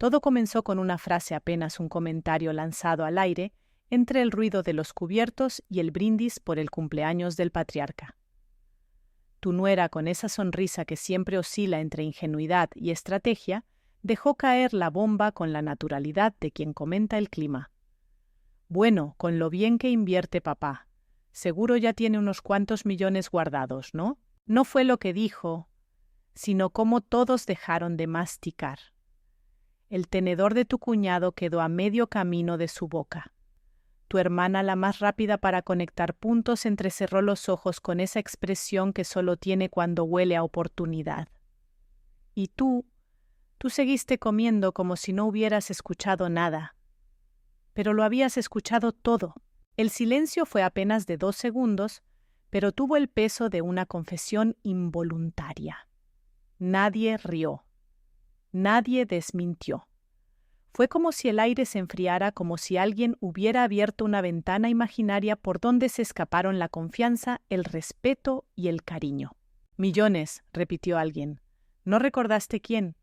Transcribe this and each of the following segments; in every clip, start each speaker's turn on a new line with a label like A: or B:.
A: Todo comenzó con una frase, apenas un comentario lanzado al aire, entre el ruido de los cubiertos y el brindis por el cumpleaños del patriarca. Tu nuera, con esa sonrisa que siempre oscila entre ingenuidad y estrategia, dejó caer la bomba con la naturalidad de quien comenta el clima. Bueno, con lo bien que invierte papá. Seguro ya tiene unos cuantos millones guardados, ¿no? No fue lo que dijo, sino cómo todos dejaron de masticar. El tenedor de tu cuñado quedó a medio camino de su boca. Tu hermana, la más rápida para conectar puntos, entrecerró los ojos con esa expresión que solo tiene cuando huele a oportunidad. Y tú seguiste comiendo como si no hubieras escuchado nada. Pero lo habías escuchado todo. El silencio fue apenas de 2 segundos, pero tuvo el peso de una confesión involuntaria. Nadie rió. Nadie desmintió. Fue como si el aire se enfriara, como si alguien hubiera abierto una ventana imaginaria por donde se escaparon la confianza, el respeto y el cariño. Millones, repitió alguien. ¿No recordaste quién?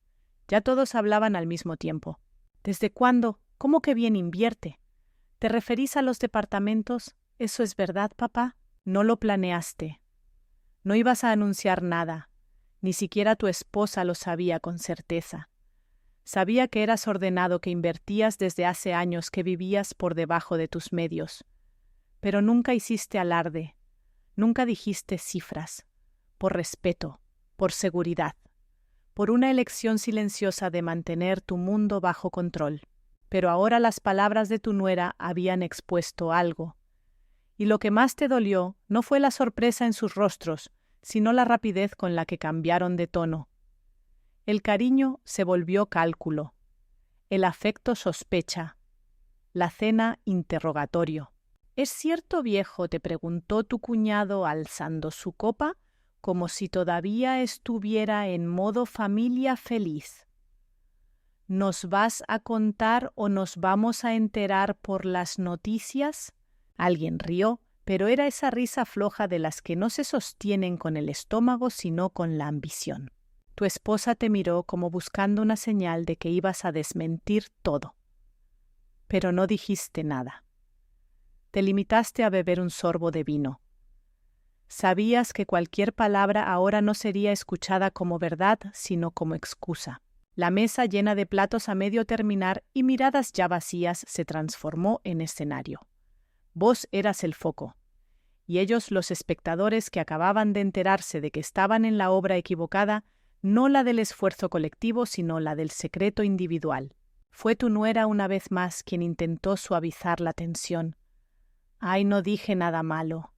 A: Ya todos hablaban al mismo tiempo. ¿Desde cuándo? ¿Cómo que bien invierte? ¿Te referís a los departamentos? ¿Eso es verdad, papá? No lo planeaste. No ibas a anunciar nada. Ni siquiera tu esposa lo sabía con certeza. Sabía que eras ordenado, que invertías desde hace años, que vivías por debajo de tus medios. Pero nunca hiciste alarde, nunca dijiste cifras, por respeto, por seguridad, por una elección silenciosa de mantener tu mundo bajo control. Pero ahora las palabras de tu nuera habían expuesto algo. Y lo que más te dolió no fue la sorpresa en sus rostros, sino la rapidez con la que cambiaron de tono. El cariño se volvió cálculo, el afecto sospecha, la cena interrogatorio. ¿Es cierto, viejo?, te preguntó tu cuñado alzando su copa, como si todavía estuviera en modo familia feliz. ¿Nos vas a contar o nos vamos a enterar por las noticias? Alguien rió, pero era esa risa floja de las que no se sostienen con el estómago sino con la ambición. Tu esposa te miró como buscando una señal de que ibas a desmentir todo. Pero no dijiste nada. Te limitaste a beber un sorbo de vino. Sabías que cualquier palabra ahora no sería escuchada como verdad, sino como excusa. La mesa llena de platos a medio terminar y miradas ya vacías se transformó en escenario. Vos eras el foco, y ellos los espectadores que acababan de enterarse de que estaban en la obra equivocada, no la del esfuerzo colectivo, sino la del secreto individual. Fue tu nuera una vez más quien intentó suavizar la tensión. Ay, no dije nada malo.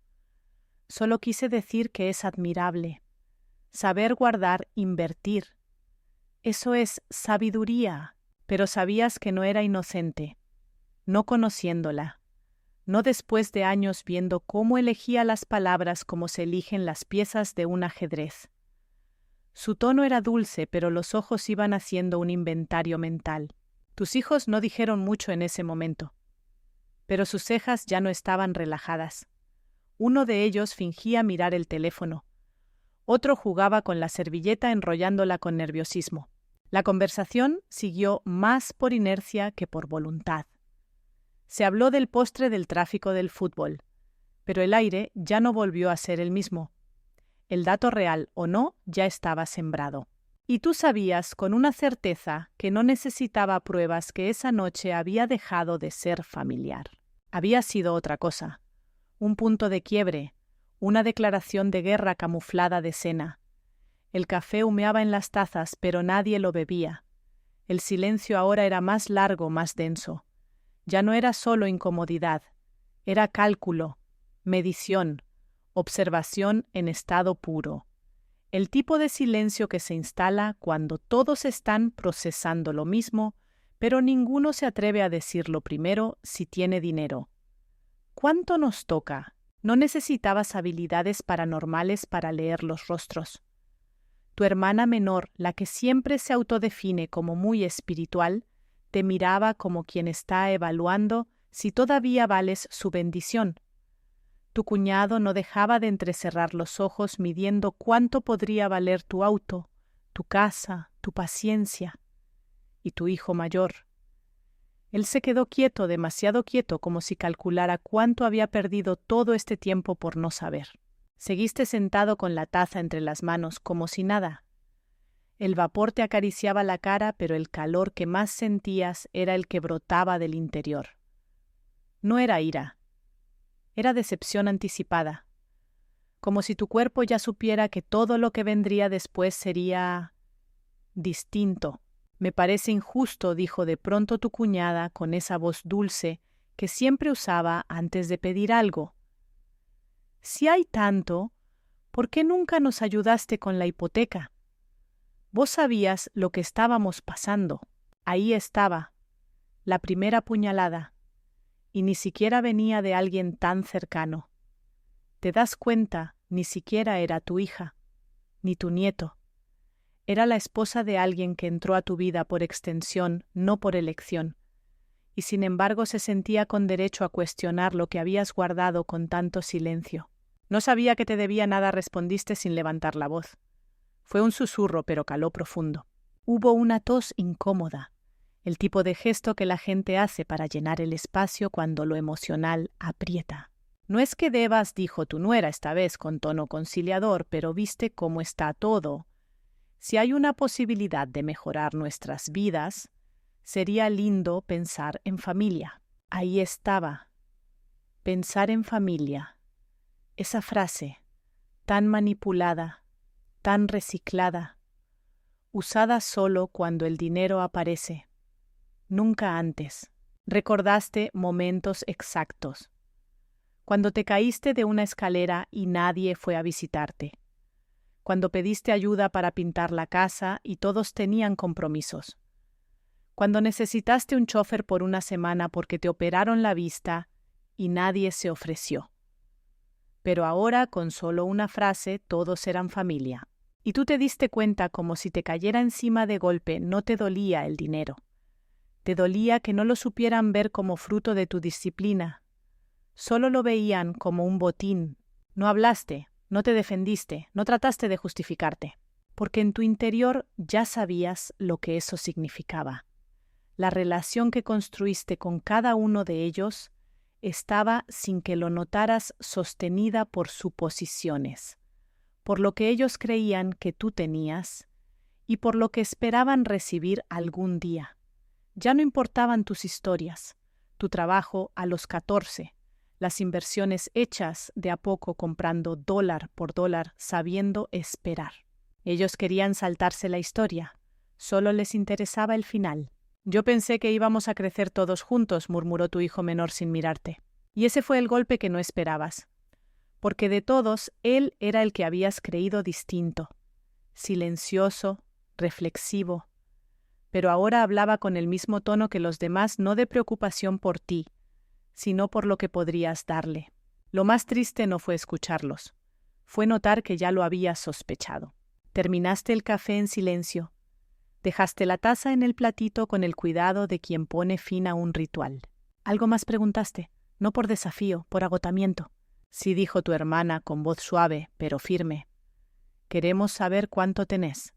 A: Solo quise decir que es admirable. Saber guardar, invertir. Eso es sabiduría, pero sabías que no era inocente, no conociéndola, no después de años viendo cómo elegía las palabras como se eligen las piezas de un ajedrez. Su tono era dulce, pero los ojos iban haciendo un inventario mental. Tus hijos no dijeron mucho en ese momento, pero sus cejas ya no estaban relajadas. Uno de ellos fingía mirar el teléfono. Otro jugaba con la servilleta enrollándola con nerviosismo. La conversación siguió más por inercia que por voluntad. Se habló del postre del tráfico del fútbol, pero el aire ya no volvió a ser el mismo. El dato real o no ya estaba sembrado. Y tú sabías con una certeza que no necesitaba pruebas que esa noche había dejado de ser familiar. Había sido otra cosa, un punto de quiebre, una declaración de guerra camuflada de cena. El café humeaba en las tazas, pero nadie lo bebía. El silencio ahora era más largo, más denso. Ya no era solo incomodidad, era cálculo, medición, observación en estado puro. El tipo de silencio que se instala cuando todos están procesando lo mismo, pero ninguno se atreve a decirlo primero si tiene dinero. ¿Cuánto nos toca? No necesitabas habilidades paranormales para leer los rostros. Tu hermana menor, la que siempre se autodefine como muy espiritual, te miraba como quien está evaluando si todavía vales su bendición. Tu cuñado no dejaba de entrecerrar los ojos midiendo cuánto podría valer tu auto, tu casa, tu paciencia. ¿Y tu hijo mayor? Él se quedó quieto, demasiado quieto, como si calculara cuánto había perdido todo este tiempo por no saber. Seguiste sentado con la taza entre las manos, como si nada. El vapor te acariciaba la cara, pero el calor que más sentías era el que brotaba del interior. No era ira, era decepción anticipada, como si tu cuerpo ya supiera que todo lo que vendría después sería distinto. Me parece injusto, dijo de pronto tu cuñada con esa voz dulce que siempre usaba antes de pedir algo. Si hay tanto, ¿por qué nunca nos ayudaste con la hipoteca? Vos sabías lo que estábamos pasando. Ahí estaba, la primera puñalada, y ni siquiera venía de alguien tan cercano. ¿Te das cuenta? Ni siquiera era tu hija, ni tu nieto. Era la esposa de alguien que entró a tu vida por extensión, no por elección, y sin embargo se sentía con derecho a cuestionar lo que habías guardado con tanto silencio. No sabía que te debía nada, respondiste sin levantar la voz. Fue un susurro, pero caló profundo. Hubo una tos incómoda, el tipo de gesto que la gente hace para llenar el espacio cuando lo emocional aprieta. No es que debas, dijo tu nuera esta vez con tono conciliador, pero viste cómo está todo. Si hay una posibilidad de mejorar nuestras vidas, sería lindo pensar en familia. Ahí estaba. Pensar en familia. Esa frase, tan manipulada, tan reciclada, usada solo cuando el dinero aparece, nunca antes. Recordaste momentos exactos. Cuando te caíste de una escalera y nadie fue a visitarte. Cuando pediste ayuda para pintar la casa y todos tenían compromisos. Cuando necesitaste un chofer por una semana porque te operaron la vista y nadie se ofreció. Pero ahora, con solo una frase, todos eran familia. Y tú te diste cuenta como si te cayera encima de golpe, no te dolía el dinero. Te dolía que no lo supieran ver como fruto de tu disciplina. Solo lo veían como un botín. No hablaste, no te defendiste, no trataste de justificarte, porque en tu interior ya sabías lo que eso significaba. La relación que construiste con cada uno de ellos estaba, sin que lo notaras, sostenida por suposiciones, por lo que ellos creían que tú tenías y por lo que esperaban recibir algún día. Ya no importaban tus historias, tu trabajo a los 14, las inversiones hechas de a poco comprando dólar por dólar, sabiendo esperar. Ellos querían saltarse la historia, solo les interesaba el final. Yo pensé que íbamos a crecer todos juntos, murmuró tu hijo menor sin mirarte. Y ese fue el golpe que no esperabas. Porque de todos, él era el que habías creído distinto, silencioso, reflexivo. Pero ahora hablaba con el mismo tono que los demás, no de preocupación por ti, sino por lo que podrías darle. Lo más triste no fue escucharlos, fue notar que ya lo habías sospechado. Terminaste el café en silencio. Dejaste la taza en el platito con el cuidado de quien pone fin a un ritual. ¿Algo más preguntaste? No por desafío, por agotamiento. Sí, dijo tu hermana con voz suave, pero firme. Queremos saber cuánto tenés.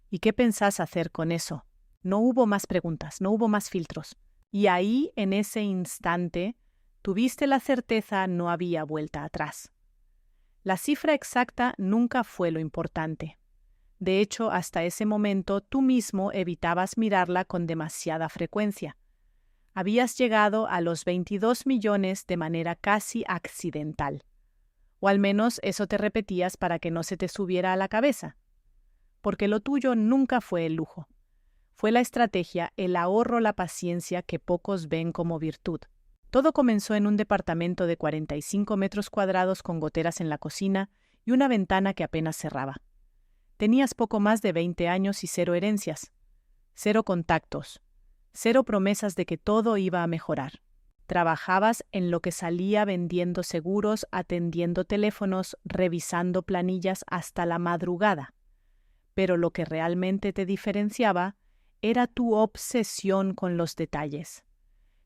A: ¿Y qué pensás hacer con eso? No hubo más preguntas, no hubo más filtros. Y ahí, en ese instante, tuviste la certeza, no había vuelta atrás. La cifra exacta nunca fue lo importante. De hecho, hasta ese momento tú mismo evitabas mirarla con demasiada frecuencia. Habías llegado a los 22 millones de manera casi accidental. O al menos eso te repetías para que no se te subiera a la cabeza. Porque lo tuyo nunca fue el lujo. Fue la estrategia, el ahorro, la paciencia que pocos ven como virtud. Todo comenzó en un departamento de 45 metros cuadrados con goteras en la cocina y una ventana que apenas cerraba. Tenías poco más de 20 años y 0 herencias, 0 contactos, 0 promesas de que todo iba a mejorar. Trabajabas en lo que salía vendiendo seguros, atendiendo teléfonos, revisando planillas hasta la madrugada. Pero lo que realmente te diferenciaba era tu obsesión con los detalles.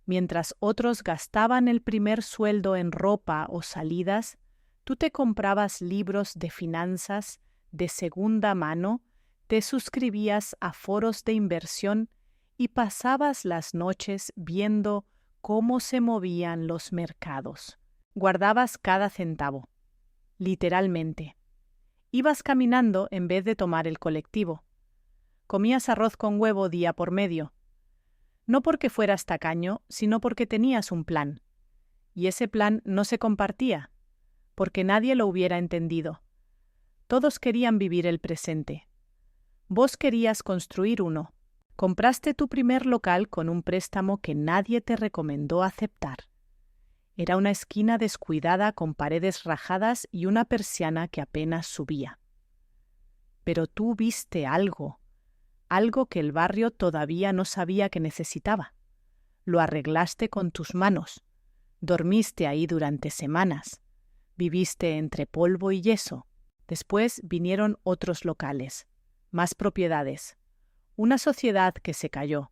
A: Mientras otros gastaban el primer sueldo en ropa o salidas, tú te comprabas libros de finanzas de segunda mano, te suscribías a foros de inversión y pasabas las noches viendo cómo se movían los mercados. Guardabas cada centavo, literalmente. Ibas caminando en vez de tomar el colectivo. Comías arroz con huevo día por medio. No porque fueras tacaño, sino porque tenías un plan. Y ese plan no se compartía, porque nadie lo hubiera entendido. Todos querían vivir el presente. Vos querías construir uno. Compraste tu primer local con un préstamo que nadie te recomendó aceptar. Era una esquina descuidada con paredes rajadas y una persiana que apenas subía. Pero tú viste algo que el barrio todavía no sabía que necesitaba. Lo arreglaste con tus manos. Dormiste ahí durante semanas. Viviste entre polvo y yeso. Después vinieron otros locales, más propiedades. Una sociedad que se cayó,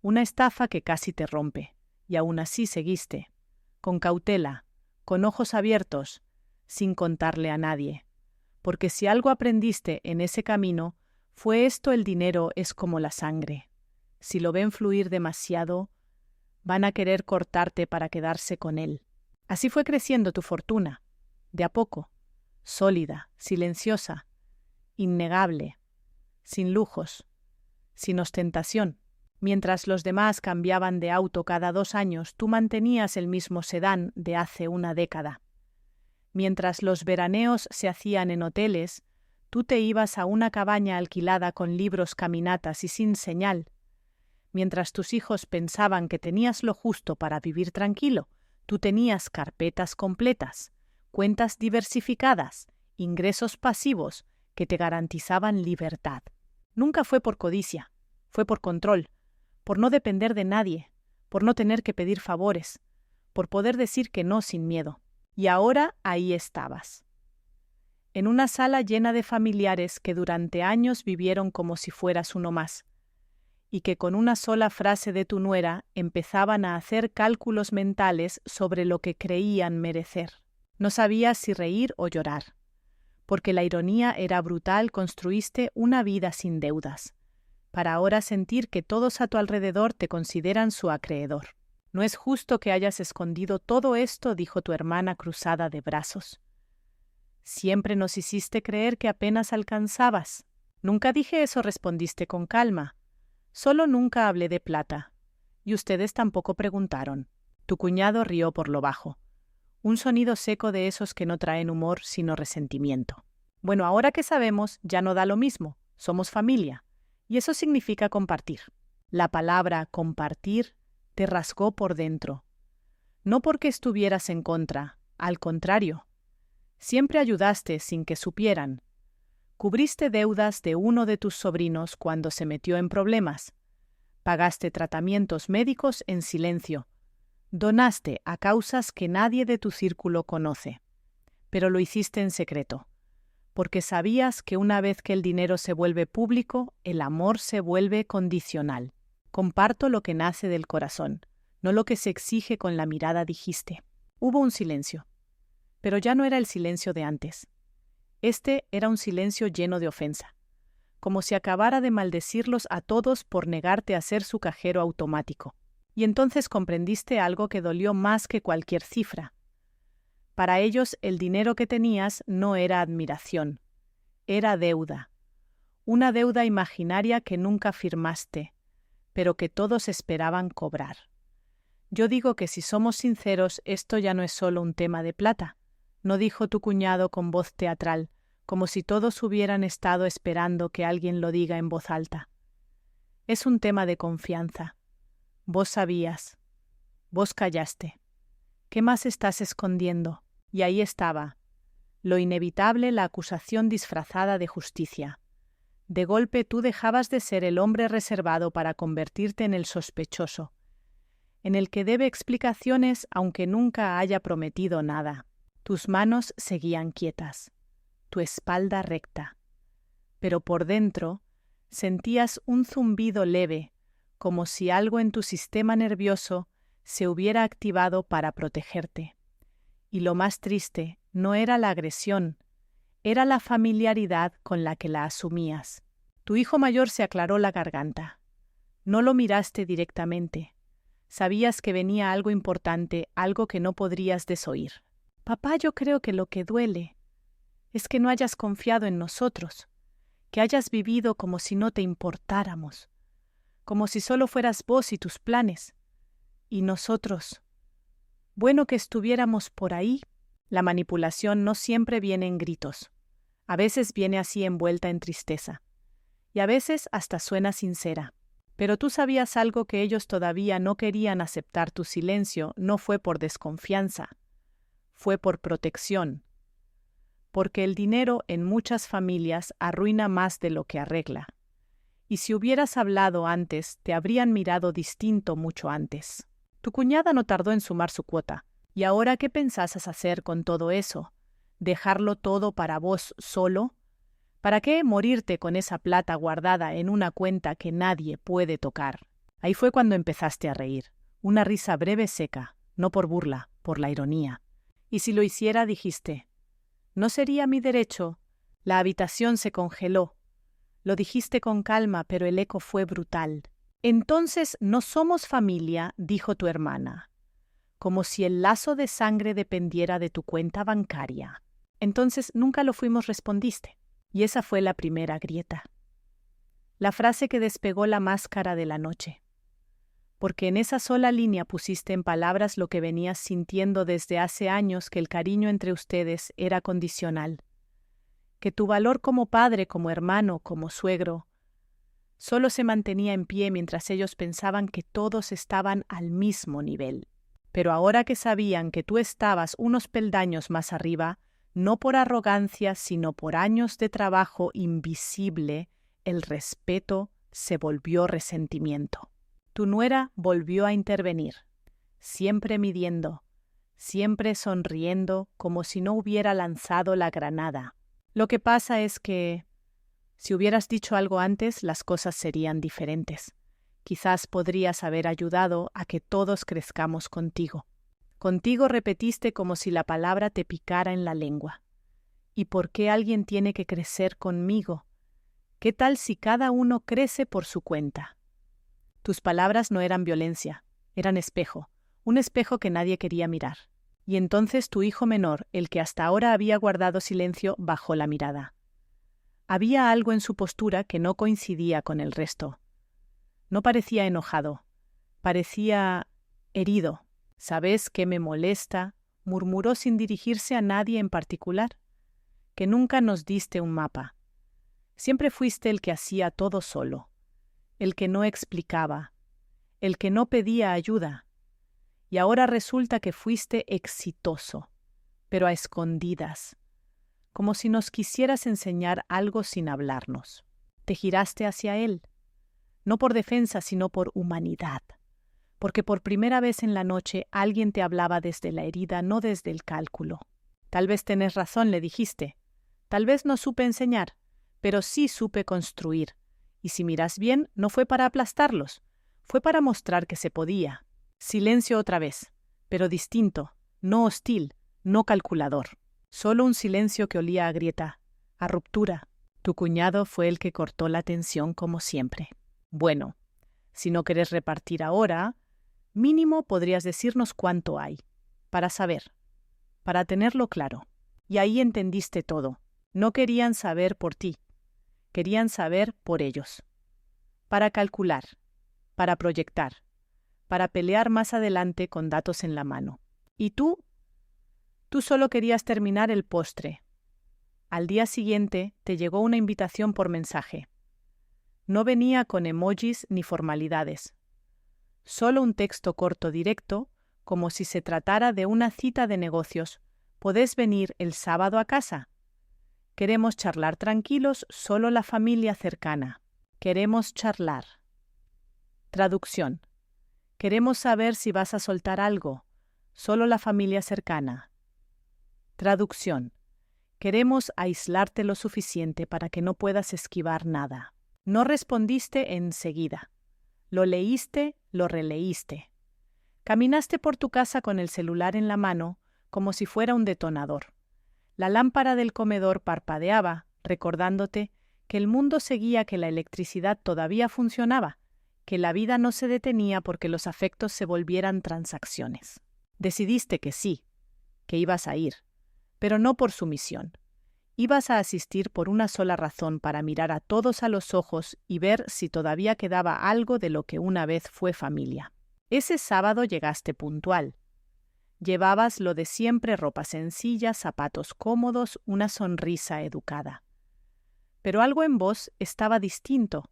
A: una estafa que casi te rompe, y aún así seguiste, con cautela, con ojos abiertos, sin contarle a nadie. Porque si algo aprendiste en ese camino, fue esto: el dinero es como la sangre. Si lo ven fluir demasiado, van a querer cortarte para quedarse con él. Así fue creciendo tu fortuna, de a poco, sólida, silenciosa, innegable, sin lujos, sin ostentación. Mientras los demás cambiaban de auto cada 2 años, tú mantenías el mismo sedán de hace una década. Mientras los veraneos se hacían en hoteles, tú te ibas a una cabaña alquilada con libros, caminatas y sin señal. Mientras tus hijos pensaban que tenías lo justo para vivir tranquilo, tú tenías carpetas completas, cuentas diversificadas, ingresos pasivos que te garantizaban libertad. Nunca fue por codicia, fue por control, por no depender de nadie, por no tener que pedir favores, por poder decir que no sin miedo. Y ahora ahí estabas, en una sala llena de familiares que durante años vivieron como si fueras uno más, y que con una sola frase de tu nuera empezaban a hacer cálculos mentales sobre lo que creían merecer. No sabías si reír o llorar. Porque la ironía era brutal, construiste una vida sin deudas, para ahora sentir que todos a tu alrededor te consideran su acreedor. No es justo que hayas escondido todo esto, dijo tu hermana cruzada de brazos. Siempre nos hiciste creer que apenas alcanzabas. Nunca dije eso, respondiste con calma. Solo nunca hablé de plata. Y ustedes tampoco preguntaron. Tu cuñado rió por lo bajo. Un sonido seco de esos que no traen humor sino resentimiento. Bueno, ahora que sabemos, ya no da lo mismo. Somos familia. Y eso significa compartir. La palabra compartir te rasgó por dentro. No porque estuvieras en contra, al contrario. Siempre ayudaste sin que supieran. Cubriste deudas de uno de tus sobrinos cuando se metió en problemas. Pagaste tratamientos médicos en silencio. Donaste a causas que nadie de tu círculo conoce. Pero lo hiciste en secreto, porque sabías que una vez que el dinero se vuelve público, el amor se vuelve condicional. Comparto lo que nace del corazón, no lo que se exige con la mirada, dijiste. Hubo un silencio, pero ya no era el silencio de antes. Este era un silencio lleno de ofensa, como si acabara de maldecirlos a todos por negarte a ser su cajero automático. Y entonces comprendiste algo que dolió más que cualquier cifra. Para ellos el dinero que tenías no era admiración, era deuda. Una deuda imaginaria que nunca firmaste, pero que todos esperaban cobrar. Yo digo que si somos sinceros, esto ya no es solo un tema de plata, no dijo tu cuñado con voz teatral, como si todos hubieran estado esperando que alguien lo diga en voz alta. Es un tema de confianza. Vos sabías. Vos callaste. ¿Qué más estás escondiendo? Y ahí estaba. Lo inevitable, la acusación disfrazada de justicia. De golpe tú dejabas de ser el hombre reservado para convertirte en el sospechoso, en el que debe explicaciones aunque nunca haya prometido nada. Tus manos seguían quietas, tu espalda recta, pero por dentro sentías un zumbido leve, como si algo en tu sistema nervioso se hubiera activado para protegerte. Y lo más triste no era la agresión, era la familiaridad con la que la asumías. Tu hijo mayor se aclaró la garganta. No lo miraste directamente. Sabías que venía algo importante, algo que no podrías desoír. Papá, yo creo que lo que duele es que no hayas confiado en nosotros, que hayas vivido como si no te importáramos, como si solo fueras vos y tus planes. Y nosotros, bueno que estuviéramos por ahí. La manipulación no siempre viene en gritos. A veces viene así envuelta en tristeza. Y a veces hasta suena sincera. Pero tú sabías algo que ellos todavía no querían aceptar. Tu silencio no fue por desconfianza, fue por protección. Porque el dinero en muchas familias arruina más de lo que arregla. Y si hubieras hablado antes, te habrían mirado distinto mucho antes. Tu cuñada no tardó en sumar su cuota. ¿Y ahora qué pensás hacer con todo eso? ¿Dejarlo todo para vos solo? ¿Para qué morirte con esa plata guardada en una cuenta que nadie puede tocar? Ahí fue cuando empezaste a reír. Una risa breve seca, no por burla, por la ironía. Y si lo hiciera, dijiste, ¿no sería mi derecho? La habitación se congeló. Lo dijiste con calma, pero el eco fue brutal. Entonces no somos familia, dijo tu hermana, como si el lazo de sangre dependiera de tu cuenta bancaria. Entonces nunca lo fuimos, respondiste. Y esa fue la primera grieta. La frase que despegó la máscara de la noche. Porque en esa sola línea pusiste en palabras lo que venías sintiendo desde hace años, que el cariño entre ustedes era condicional. Que tu valor como padre, como hermano, como suegro, solo se mantenía en pie mientras ellos pensaban que todos estaban al mismo nivel. Pero ahora que sabían que tú estabas unos peldaños más arriba, no por arrogancia, sino por años de trabajo invisible, el respeto se volvió resentimiento. Tu nuera volvió a intervenir, siempre midiendo, siempre sonriendo como si no hubiera lanzado la granada. Lo que pasa es que, si hubieras dicho algo antes, las cosas serían diferentes. Quizás podrías haber ayudado a que todos crezcamos contigo. Contigo, repetiste como si la palabra te picara en la lengua. ¿Y por qué alguien tiene que crecer conmigo? ¿Qué tal si cada uno crece por su cuenta? Tus palabras no eran violencia, eran espejo, un espejo que nadie quería mirar. Y entonces tu hijo menor, el que hasta ahora había guardado silencio, bajó la mirada. Había algo en su postura que no coincidía con el resto. No parecía enojado, parecía herido. ¿Sabes qué me molesta?, murmuró sin dirigirse a nadie en particular. Que nunca nos diste un mapa. Siempre fuiste el que hacía todo solo, el que no explicaba, el que no pedía ayuda. Y ahora resulta que fuiste exitoso, pero a escondidas, como si nos quisieras enseñar algo sin hablarnos. Te giraste hacia él, no por defensa, sino por humanidad. Porque por primera vez en la noche alguien te hablaba desde la herida, no desde el cálculo. Tal vez tenés razón, le dijiste. Tal vez no supe enseñar, pero sí supe construir. Y si miras bien, no fue para aplastarlos, fue para mostrar que se podía. Silencio otra vez, pero distinto, no hostil, no calculador. Solo un silencio que olía a grieta, a ruptura. Tu cuñado fue el que cortó la tensión como siempre. Bueno, si no querés repartir ahora, mínimo podrías decirnos cuánto hay, para saber, para tenerlo claro. Y ahí entendiste todo. No querían saber por ti, querían saber por ellos. Para calcular, para proyectar, para pelear más adelante con datos en la mano. ¿Y tú? Tú solo querías terminar el postre. Al día siguiente te llegó una invitación por mensaje. No venía con emojis ni formalidades. Solo un texto corto directo, como si se tratara de una cita de negocios. ¿Podés venir el sábado a casa? Queremos charlar tranquilos, solo la familia cercana. Queremos charlar. Traducción. Queremos saber si vas a soltar algo, solo la familia cercana. Traducción. Queremos aislarte lo suficiente para que no puedas esquivar nada. No respondiste enseguida. Lo leíste, lo releíste. Caminaste por tu casa con el celular en la mano, como si fuera un detonador. La lámpara del comedor parpadeaba, recordándote que el mundo seguía, que la electricidad todavía funcionaba que la vida no se detenía porque los afectos se volvieran transacciones. Decidiste que sí, que ibas a ir, pero no por sumisión. Ibas a asistir por una sola razón, para mirar a todos a los ojos y ver si todavía quedaba algo de lo que una vez fue familia. Ese sábado llegaste puntual. Llevabas lo de siempre: ropa sencilla, zapatos cómodos, una sonrisa educada. Pero algo en vos estaba distinto,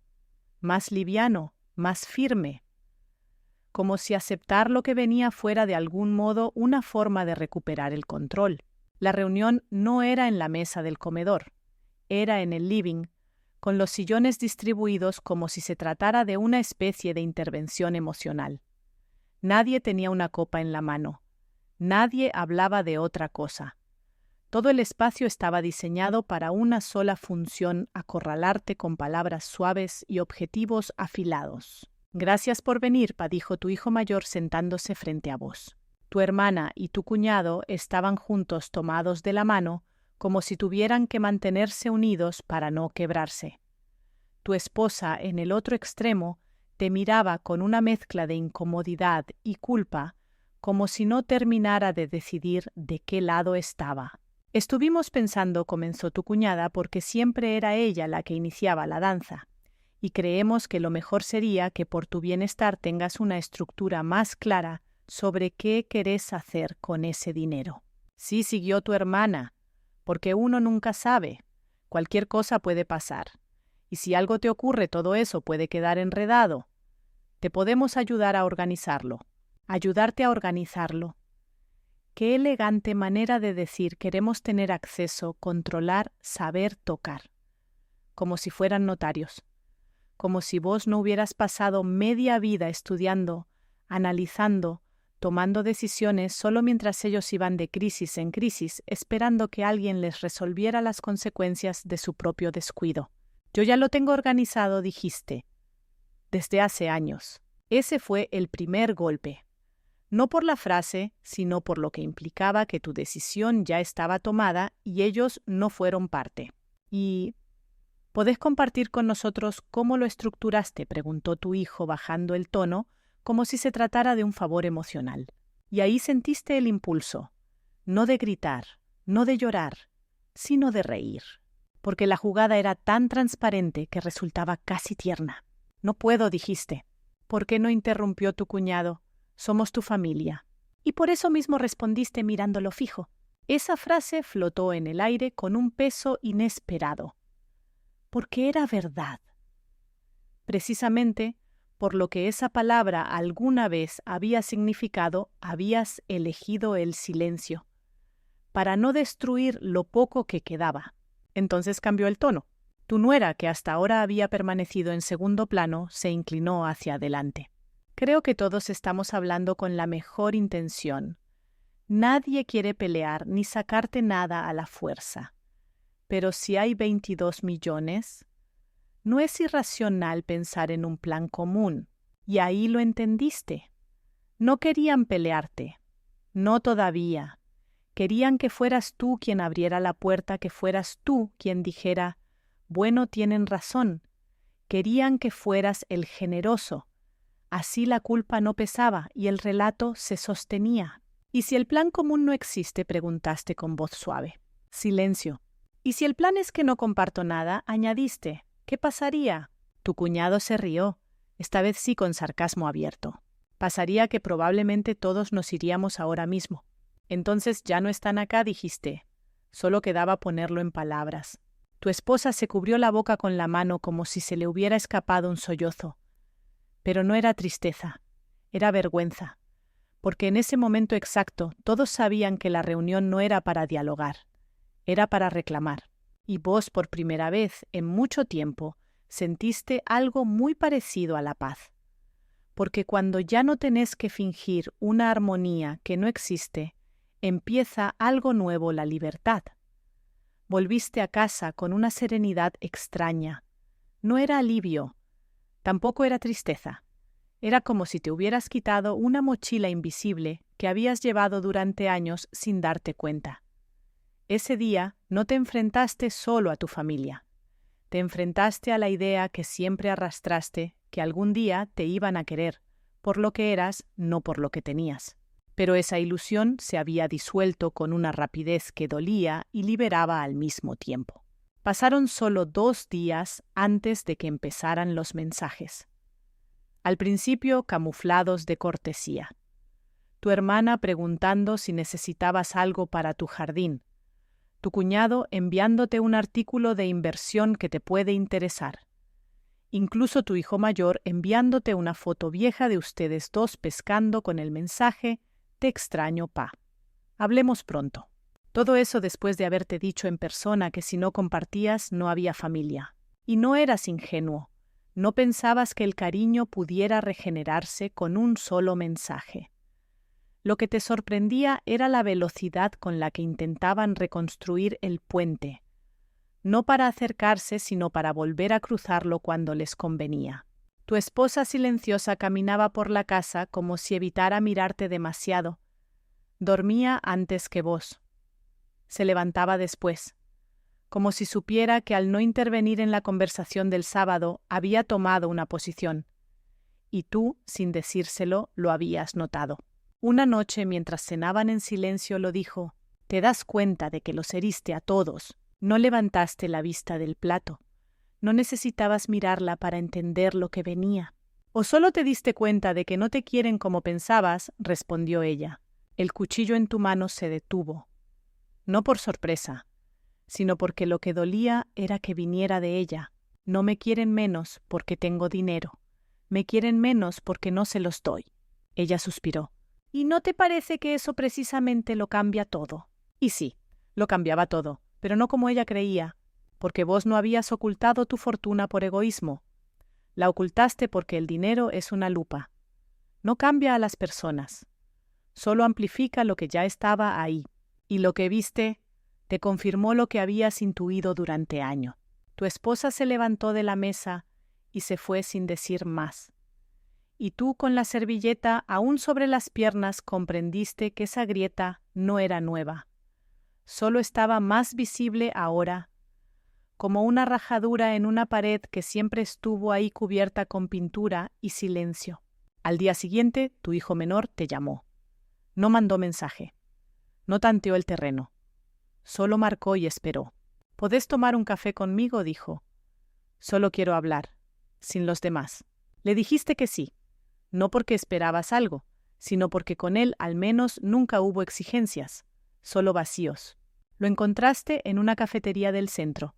A: más liviano, más firme, como si aceptar lo que venía fuera de algún modo una forma de recuperar el control. La reunión no era en la mesa del comedor, era en el living, con los sillones distribuidos como si se tratara de una especie de intervención emocional. Nadie tenía una copa en la mano, nadie hablaba de otra cosa. Todo el espacio estaba diseñado para una sola función: acorralarte con palabras suaves y objetivos afilados. «Gracias por venir», dijo tu hijo mayor sentándose frente a vos. Tu hermana y tu cuñado estaban juntos, tomados de la mano, como si tuvieran que mantenerse unidos para no quebrarse. Tu esposa, en el otro extremo, te miraba con una mezcla de incomodidad y culpa, como si no terminara de decidir de qué lado estaba. «Estuvimos pensando», comenzó tu cuñada, «porque siempre era ella la que iniciaba la danza, y creemos que lo mejor sería que por tu bienestar tengas una estructura más clara sobre qué querés hacer con ese dinero». «Sí», siguió tu hermana, «porque uno nunca sabe. Cualquier cosa puede pasar. Y si algo te ocurre, todo eso puede quedar enredado. Te podemos ayudar a organizarlo». «Ayudarte a organizarlo». Qué elegante manera de decir queremos tener acceso, controlar, saber, tocar. Como si fueran notarios. Como si vos no hubieras pasado media vida estudiando, analizando, tomando decisiones solo mientras ellos iban de crisis en crisis, esperando que alguien les resolviera las consecuencias de su propio descuido. «Yo ya lo tengo organizado», dijiste. Desde hace años. Ese fue el primer golpe. No por la frase, sino por lo que implicaba que tu decisión ya estaba tomada y ellos no fueron parte. «¿Y podés compartir con nosotros cómo lo estructuraste?», preguntó tu hijo bajando el tono, como si se tratara de un favor emocional. Y ahí sentiste el impulso, no de gritar, no de llorar, sino de reír, porque la jugada era tan transparente que resultaba casi tierna. «No puedo», dijiste. «¿Por qué no?», interrumpió tu cuñado. «Somos tu familia». Y por eso mismo respondiste mirándolo fijo. Esa frase flotó en el aire con un peso inesperado. Porque era verdad. Precisamente por lo que esa palabra alguna vez había significado, habías elegido el silencio, para no destruir lo poco que quedaba. Entonces cambió el tono. Tu nuera, que hasta ahora había permanecido en segundo plano, se inclinó hacia adelante. «Creo que todos estamos hablando con la mejor intención. Nadie quiere pelear ni sacarte nada a la fuerza. Pero si hay 22 millones, no es irracional pensar en un plan común. Y ahí lo entendiste. No querían pelearte. No todavía. Querían que fueras tú quien abriera la puerta, que fueras tú quien dijera: bueno, tienen razón. Querían que fueras el generoso. Así la culpa no pesaba y el relato se sostenía. «¿Y si el plan común no existe?», preguntaste con voz suave. Silencio. «¿Y si el plan es que no comparto nada?», añadiste. «¿Qué pasaría?». Tu cuñado se rió, esta vez sí con sarcasmo abierto. «Pasaría que probablemente todos nos iríamos ahora mismo». «Entonces ya no están acá», dijiste. Solo quedaba ponerlo en palabras. Tu esposa se cubrió la boca con la mano como si se le hubiera escapado un sollozo. Pero no era tristeza, era vergüenza, porque en ese momento exacto todos sabían que la reunión no era para dialogar, era para reclamar. Y vos, por primera vez en mucho tiempo, sentiste algo muy parecido a la paz. Porque cuando ya no tenés que fingir una armonía que no existe, empieza algo nuevo: la libertad. Volviste a casa con una serenidad extraña. No era alivio, tampoco era tristeza. Era como si te hubieras quitado una mochila invisible que habías llevado durante años sin darte cuenta. Ese día no te enfrentaste solo a tu familia. Te enfrentaste a la idea que siempre arrastraste que algún día te iban a querer, por lo que eras, no por lo que tenías. Pero esa ilusión se había disuelto con una rapidez que dolía y liberaba al mismo tiempo. Pasaron solo 2 días antes de que empezaran los mensajes. Al principio camuflados de cortesía. Tu hermana preguntando si necesitabas algo para tu jardín. Tu cuñado enviándote un artículo de inversión que te puede interesar. Incluso tu hijo mayor enviándote una foto vieja de ustedes dos pescando con el mensaje «Te extraño, pa. Hablemos pronto». Todo eso después de haberte dicho en persona que si no compartías no había familia. Y no eras ingenuo. No pensabas que el cariño pudiera regenerarse con un solo mensaje. Lo que te sorprendía era la velocidad con la que intentaban reconstruir el puente, no para acercarse, sino para volver a cruzarlo cuando les convenía. Tu esposa silenciosa caminaba por la casa como si evitara mirarte demasiado. Dormía antes que vos. Se levantaba después, como si supiera que al no intervenir en la conversación del sábado había tomado una posición. Y tú, sin decírselo, lo habías notado. Una noche, mientras cenaban en silencio, lo dijo: «¿Te das cuenta de que los heriste a todos? No levantaste la vista del plato. No necesitabas mirarla para entender lo que venía». «¿O solo te diste cuenta de que no te quieren como pensabas?», respondió ella. El cuchillo en tu mano se detuvo. No por sorpresa, sino porque lo que dolía era que viniera de ella. «No me quieren menos porque tengo dinero. Me quieren menos porque no se los doy». Ella suspiró. «¿Y no te parece que eso precisamente lo cambia todo?». Y sí, lo cambiaba todo, pero no como ella creía, porque vos no habías ocultado tu fortuna por egoísmo. La ocultaste porque el dinero es una lupa. No cambia a las personas. Solo amplifica lo que ya estaba ahí. Y lo que viste te confirmó lo que habías intuido durante años. Tu esposa se levantó de la mesa y se fue sin decir más. Y tú, con la servilleta aún sobre las piernas, comprendiste que esa grieta no era nueva. Solo estaba más visible ahora, como una rajadura en una pared que siempre estuvo ahí cubierta con pintura y silencio. Al día siguiente, tu hijo menor te llamó. No mandó mensaje. No tanteó el terreno. Solo marcó y esperó. «¿Podés tomar un café conmigo?», dijo. «Solo quiero hablar, sin los demás». Le dijiste que sí, no porque esperabas algo, sino porque con él al menos nunca hubo exigencias, solo vacíos. Lo encontraste en una cafetería del centro.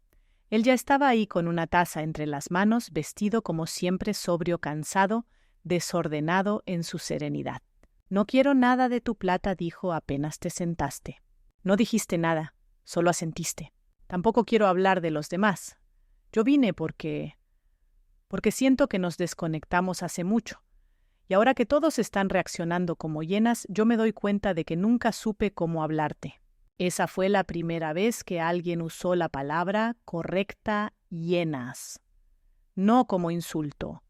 A: Él ya estaba ahí con una taza entre las manos, vestido como siempre, sobrio, cansado, desordenado en su serenidad. «No quiero nada de tu plata», dijo apenas te sentaste. No dijiste nada, solo asentiste. «Tampoco quiero hablar de los demás. Yo vine porque siento que nos desconectamos hace mucho. Y ahora que todos están reaccionando como hienas, yo me doy cuenta de que nunca supe cómo hablarte». Esa fue la primera vez que alguien usó la palabra correcta, hienas. No como insulto,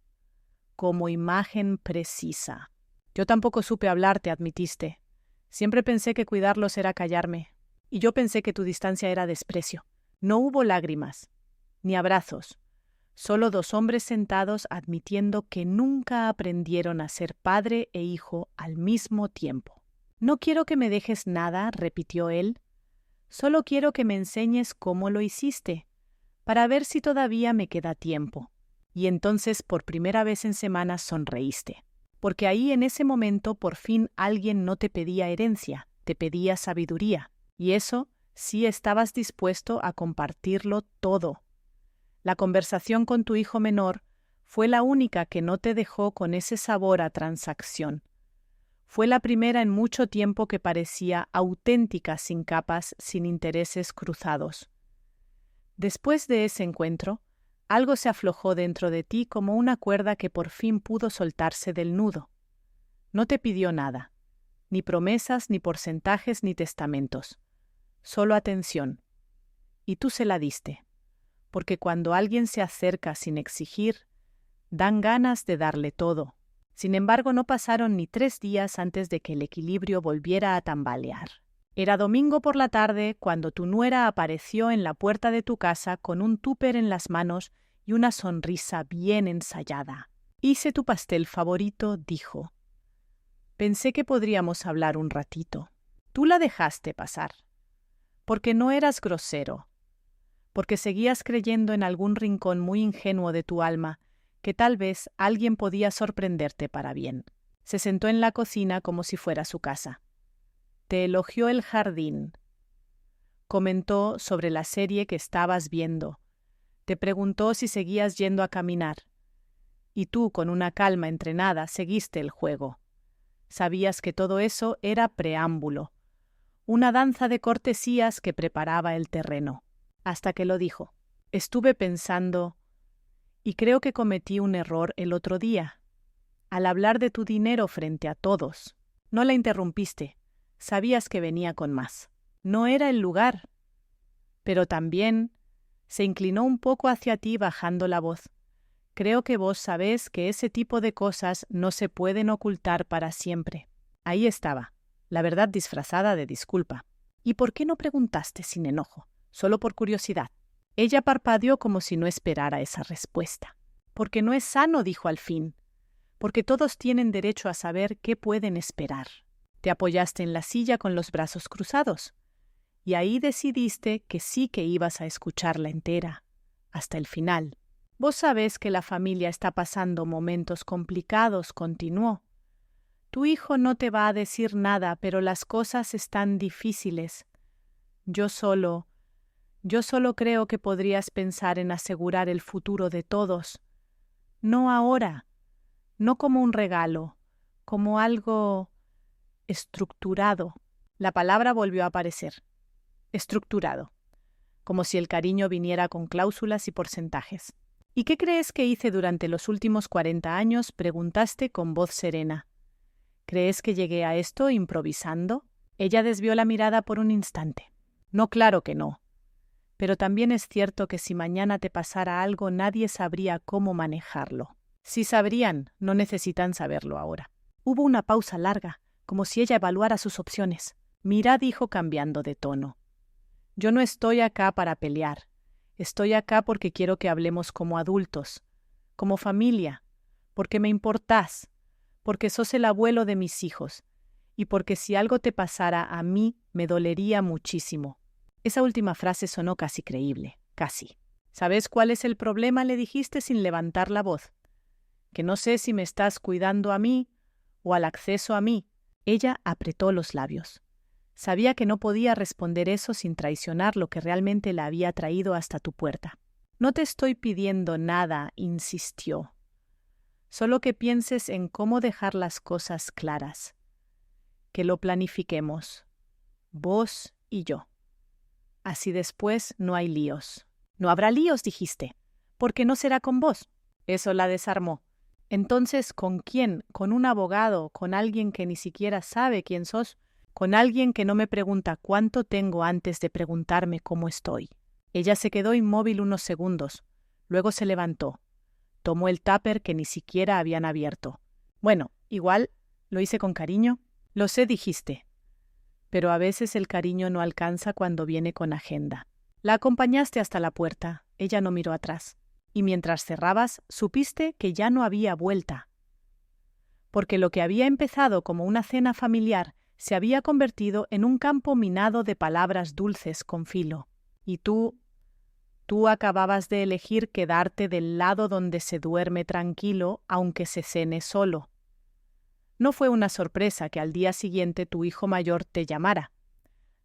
A: como imagen precisa. «Yo tampoco supe hablarte», admitiste. «Siempre pensé que cuidarlos era callarme. Y yo pensé que tu distancia era desprecio». No hubo lágrimas, ni abrazos. Solo 2 hombres sentados admitiendo que nunca aprendieron a ser padre e hijo al mismo tiempo. «No quiero que me dejes nada», repitió él. «Solo quiero que me enseñes cómo lo hiciste, para ver si todavía me queda tiempo». Y entonces por primera vez en semanas sonreíste. Porque ahí en ese momento por fin alguien no te pedía herencia, te pedía sabiduría. Y eso sí estabas dispuesto a compartirlo todo. La conversación con tu hijo menor fue la única que no te dejó con ese sabor a transacción. Fue la primera en mucho tiempo que parecía auténtica, sin capas, sin intereses cruzados. Después de ese encuentro, algo se aflojó dentro de ti como una cuerda que por fin pudo soltarse del nudo. No te pidió nada, ni promesas, ni porcentajes, ni testamentos. Solo atención. Y tú se la diste, porque cuando alguien se acerca sin exigir, dan ganas de darle todo. Sin embargo, no pasaron ni 3 días antes de que el equilibrio volviera a tambalear. Era domingo por la tarde cuando tu nuera apareció en la puerta de tu casa con un tupper en las manos y una sonrisa bien ensayada. Hice tu pastel favorito, dijo. Pensé que podríamos hablar un ratito. Tú la dejaste pasar. Porque no eras grosero. Porque seguías creyendo en algún rincón muy ingenuo de tu alma que tal vez alguien podía sorprenderte para bien. Se sentó en la cocina como si fuera su casa. Te elogió el jardín. Comentó sobre la serie que estabas viendo. Te preguntó si seguías yendo a caminar. Y tú, con una calma entrenada, seguiste el juego. Sabías que todo eso era preámbulo, una danza de cortesías que preparaba el terreno. Hasta que lo dijo. Estuve pensando, y creo que cometí un error el otro día. Al hablar de tu dinero frente a todos, no la interrumpiste. Sabías que venía con más. No era el lugar. Pero también se inclinó un poco hacia ti bajando la voz. Creo que vos sabés que ese tipo de cosas no se pueden ocultar para siempre. Ahí estaba, la verdad disfrazada de disculpa. ¿Y por qué no preguntaste sin enojo? Solo por curiosidad. Ella parpadeó como si no esperara esa respuesta. Porque no es sano, dijo al fin. Porque todos tienen derecho a saber qué pueden esperar. Te apoyaste en la silla con los brazos cruzados. Y ahí decidiste que sí que ibas a escucharla entera, hasta el final. Vos sabés que la familia está pasando momentos complicados, continuó. Tu hijo no te va a decir nada, pero las cosas están difíciles. Yo solo creo que podrías pensar en asegurar el futuro de todos. No ahora, no como un regalo, como algo estructurado. La palabra volvió a aparecer. Estructurado. Como si el cariño viniera con cláusulas y porcentajes. ¿Y qué crees que hice durante los últimos 40 años? Preguntaste con voz serena. ¿Crees que llegué a esto improvisando? Ella desvió la mirada por un instante. No, claro que no. Pero también es cierto que si mañana te pasara algo, nadie sabría cómo manejarlo. Si sabrían, no necesitan saberlo ahora. Hubo una pausa larga, como si ella evaluara sus opciones. Mira, dijo cambiando de tono. Yo no estoy acá para pelear. Estoy acá porque quiero que hablemos como adultos, como familia, porque me importás, porque sos el abuelo de mis hijos, y porque si algo te pasara a mí, me dolería muchísimo. Esa última frase sonó casi creíble, casi. ¿Sabes cuál es el problema?, le dijiste sin levantar la voz. Que no sé si me estás cuidando a mí o al acceso a mí. Ella apretó los labios. Sabía que no podía responder eso sin traicionar lo que realmente la había traído hasta tu puerta. No te estoy pidiendo nada, insistió. Solo que pienses en cómo dejar las cosas claras. Que lo planifiquemos. Vos y yo. Así después no hay líos. No habrá líos, dijiste. Porque no será con vos. Eso la desarmó. Entonces, ¿con quién? ¿Con un abogado? ¿Con alguien que ni siquiera sabe quién sos? ¿Con alguien que no me pregunta cuánto tengo antes de preguntarme cómo estoy? Ella se quedó inmóvil unos segundos. Luego se levantó. Tomó el tupper que ni siquiera habían abierto. Bueno, igual, lo hice con cariño. Lo sé, dijiste. Pero a veces el cariño no alcanza cuando viene con agenda. La acompañaste hasta la puerta. Ella no miró atrás. Y mientras cerrabas, supiste que ya no había vuelta. Porque lo que había empezado como una cena familiar se había convertido en un campo minado de palabras dulces con filo. Y tú acababas de elegir quedarte del lado donde se duerme tranquilo, aunque se cene solo. No fue una sorpresa que al día siguiente tu hijo mayor te llamara.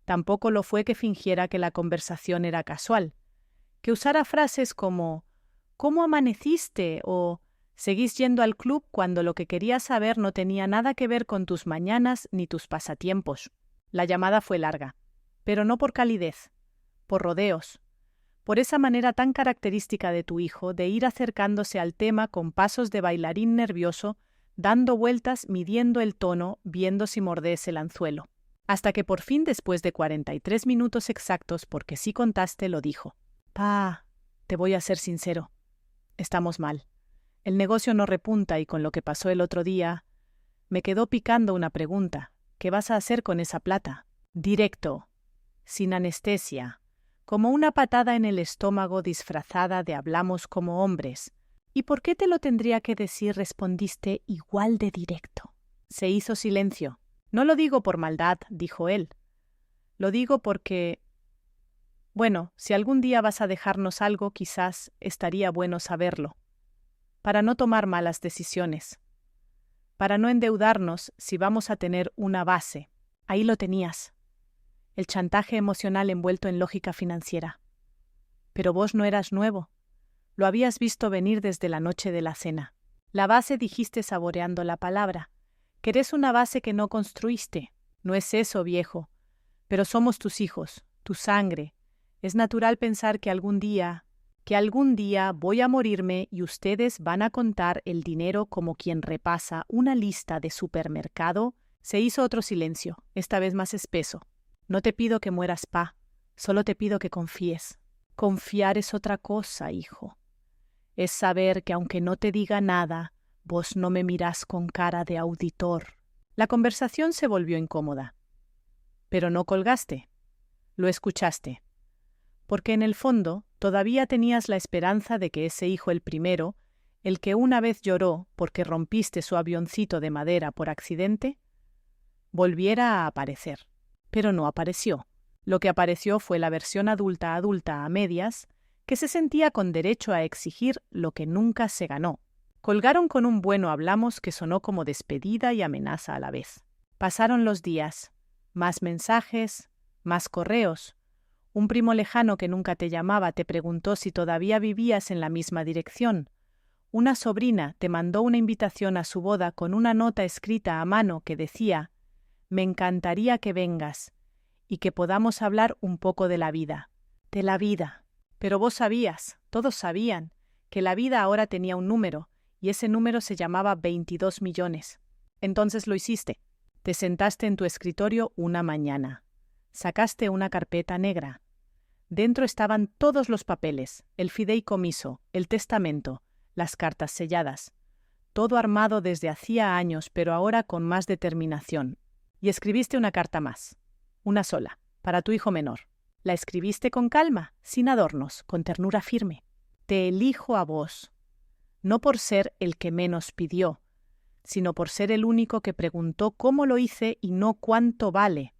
A: Tampoco lo fue que fingiera que la conversación era casual, que usara frases como «¿Cómo amaneciste?» o «¿Seguís yendo al club?» cuando lo que quería saber no tenía nada que ver con tus mañanas ni tus pasatiempos. La llamada fue larga, pero no por calidez, por rodeos, por esa manera tan característica de tu hijo de ir acercándose al tema con pasos de bailarín nervioso, dando vueltas, midiendo el tono, viendo si mordés el anzuelo. Hasta que por fin, después de 43 minutos exactos, porque sí contaste, lo dijo. «Pa, te voy a ser sincero. Estamos mal. El negocio no repunta y con lo que pasó el otro día, me quedó picando una pregunta. ¿Qué vas a hacer con esa plata?» Directo, sin anestesia, como una patada en el estómago disfrazada de hablamos como hombres. ¿Y por qué te lo tendría que decir? Respondiste igual de directo. Se hizo silencio. No lo digo por maldad, dijo él. Lo digo porque... Bueno, si algún día vas a dejarnos algo, quizás estaría bueno saberlo. Para no tomar malas decisiones. Para no endeudarnos si vamos a tener una base. Ahí lo tenías. El chantaje emocional envuelto en lógica financiera. Pero vos no eras nuevo. Lo habías visto venir desde la noche de la cena. La base, dijiste saboreando la palabra. Querés una base que no construiste. No es eso, viejo. Pero somos tus hijos, tu sangre. Es natural pensar que algún día voy a morirme y ustedes van a contar el dinero como quien repasa una lista de supermercado. Se hizo otro silencio, esta vez más espeso. No te pido que mueras, pa. Solo te pido que confíes. Confiar es otra cosa, hijo. Es saber que aunque no te diga nada, vos no me mirás con cara de auditor. La conversación se volvió incómoda. Pero no colgaste. Lo escuchaste. Porque en el fondo todavía tenías la esperanza de que ese hijo, el primero, el que una vez lloró porque rompiste su avioncito de madera por accidente, volviera a aparecer. Pero no apareció. Lo que apareció fue la versión adulta a medias, que se sentía con derecho a exigir lo que nunca se ganó. Colgaron con un bueno hablamos que sonó como despedida y amenaza a la vez. Pasaron los días. Más mensajes, más correos. Un primo lejano que nunca te llamaba te preguntó si todavía vivías en la misma dirección. Una sobrina te mandó una invitación a su boda con una nota escrita a mano que decía: «Me encantaría que vengas y que podamos hablar un poco de la vida». De la vida. Pero vos sabías, todos sabían, que la vida ahora tenía un número, y ese número se llamaba 22 millones. Entonces lo hiciste. Te sentaste en tu escritorio una mañana. Sacaste una carpeta negra. Dentro estaban todos los papeles, el fideicomiso, el testamento, las cartas selladas. Todo armado desde hacía años, pero ahora con más determinación. Y escribiste una carta más. Una sola, para tu hijo menor. La escribiste con calma, sin adornos, con ternura firme. Te elijo a vos, no por ser el que menos pidió, sino por ser el único que preguntó cómo lo hice y no cuánto vale.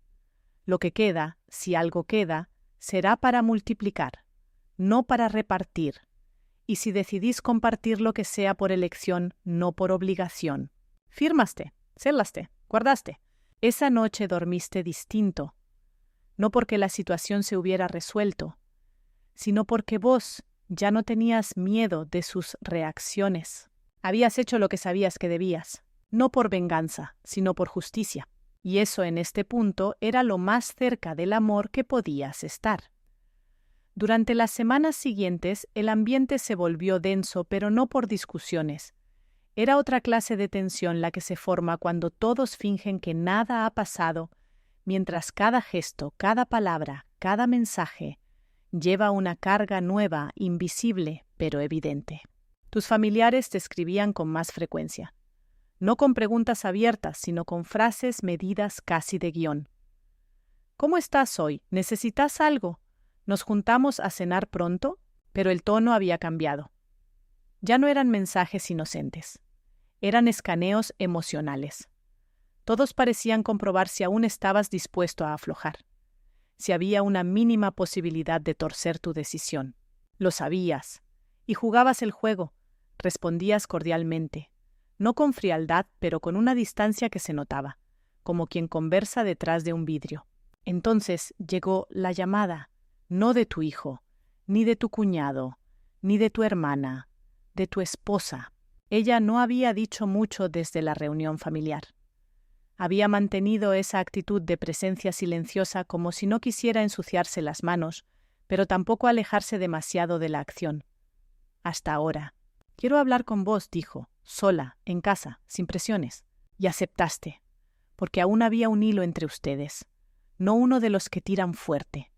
A: Lo que queda, si algo queda, será para multiplicar, no para repartir. Y si decidís compartir lo que sea por elección, no por obligación. Firmaste, sellaste, guardaste. Esa noche dormiste distinto. No porque la situación se hubiera resuelto, sino porque vos ya no tenías miedo de sus reacciones. Habías hecho lo que sabías que debías, no por venganza, sino por justicia. Y eso en este punto era lo más cerca del amor que podías estar. Durante las semanas siguientes el ambiente se volvió denso, pero no por discusiones. Era otra clase de tensión la que se forma cuando todos fingen que nada ha pasado, mientras cada gesto, cada palabra, cada mensaje lleva una carga nueva, invisible, pero evidente. Tus familiares te escribían con más frecuencia. No con preguntas abiertas, sino con frases medidas casi de guión. ¿Cómo estás hoy? ¿Necesitas algo? ¿Nos juntamos a cenar pronto? Pero el tono había cambiado. Ya no eran mensajes inocentes. Eran escaneos emocionales. Todos parecían comprobar si aún estabas dispuesto a aflojar, si había una mínima posibilidad de torcer tu decisión. Lo sabías, y jugabas el juego, respondías cordialmente, no con frialdad, pero con una distancia que se notaba, como quien conversa detrás de un vidrio. Entonces llegó la llamada, no de tu hijo, ni de tu cuñado, ni de tu hermana, de tu esposa. Ella no había dicho mucho desde la reunión familiar. Había mantenido esa actitud de presencia silenciosa como si no quisiera ensuciarse las manos, pero tampoco alejarse demasiado de la acción. Hasta ahora. Quiero hablar con vos, dijo, sola, en casa, sin presiones. Y aceptaste, porque aún había un hilo entre ustedes, no uno de los que tiran fuerte,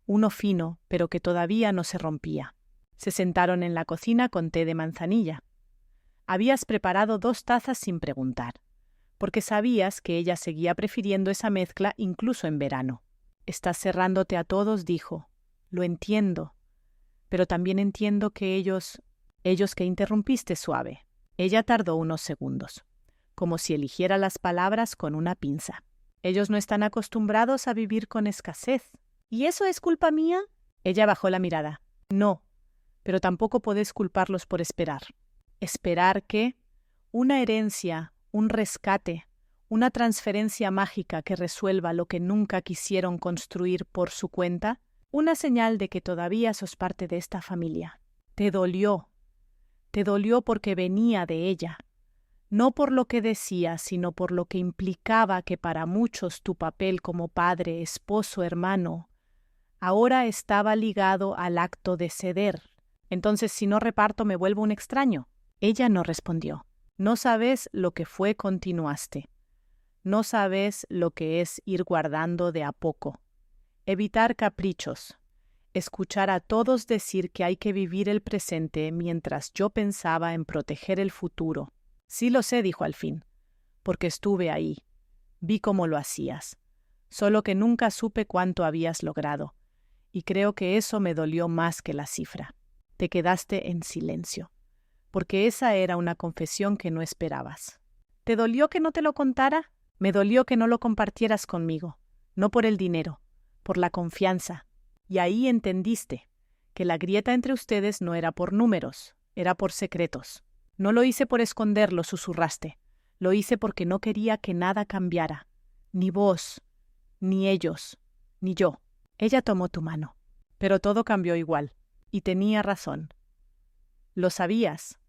A: uno fino, pero que todavía no se rompía. Se sentaron en la cocina con té de manzanilla. Habías preparado 2 tazas sin preguntar, porque sabías que ella seguía prefiriendo esa mezcla incluso en verano. Estás cerrándote a todos, dijo. Lo entiendo, pero también entiendo que ellos... Ellos que interrumpiste suave. Ella tardó unos segundos, como si eligiera las palabras con una pinza. Ellos no están acostumbrados a vivir con escasez. ¿Y eso es culpa mía? Ella bajó la mirada. No, pero tampoco podés culparlos por esperar. ¿Esperar qué? Una herencia, un rescate, una transferencia mágica que resuelva lo que nunca quisieron construir por su cuenta. Una señal de que todavía sos parte de esta familia. Te dolió. Te dolió porque venía de ella. No por lo que decía, sino por lo que implicaba que para muchos tu papel como padre, esposo, hermano, ahora estaba ligado al acto de ceder. Entonces, si no reparto, ¿me vuelvo un extraño? Ella no respondió. No sabes lo que fue, continuaste. No sabes lo que es ir guardando de a poco. Evitar caprichos. Escuchar a todos decir que hay que vivir el presente mientras yo pensaba en proteger el futuro. Sí lo sé, dijo al fin, porque estuve ahí. Vi cómo lo hacías. Solo que nunca supe cuánto habías logrado. Y creo que eso me dolió más que la cifra. Te quedaste en silencio, porque esa era una confesión que no esperabas. ¿Te dolió que no te lo contara? Me dolió que no lo compartieras conmigo, no por el dinero, por la confianza. Y ahí entendiste que la grieta entre ustedes no era por números, era por secretos. No lo hice por esconderlo, susurraste. Lo hice porque no quería que nada cambiara. Ni vos, ni ellos, ni yo. Ella tomó tu mano. Pero todo cambió igual. Y tenía razón. Lo sabías.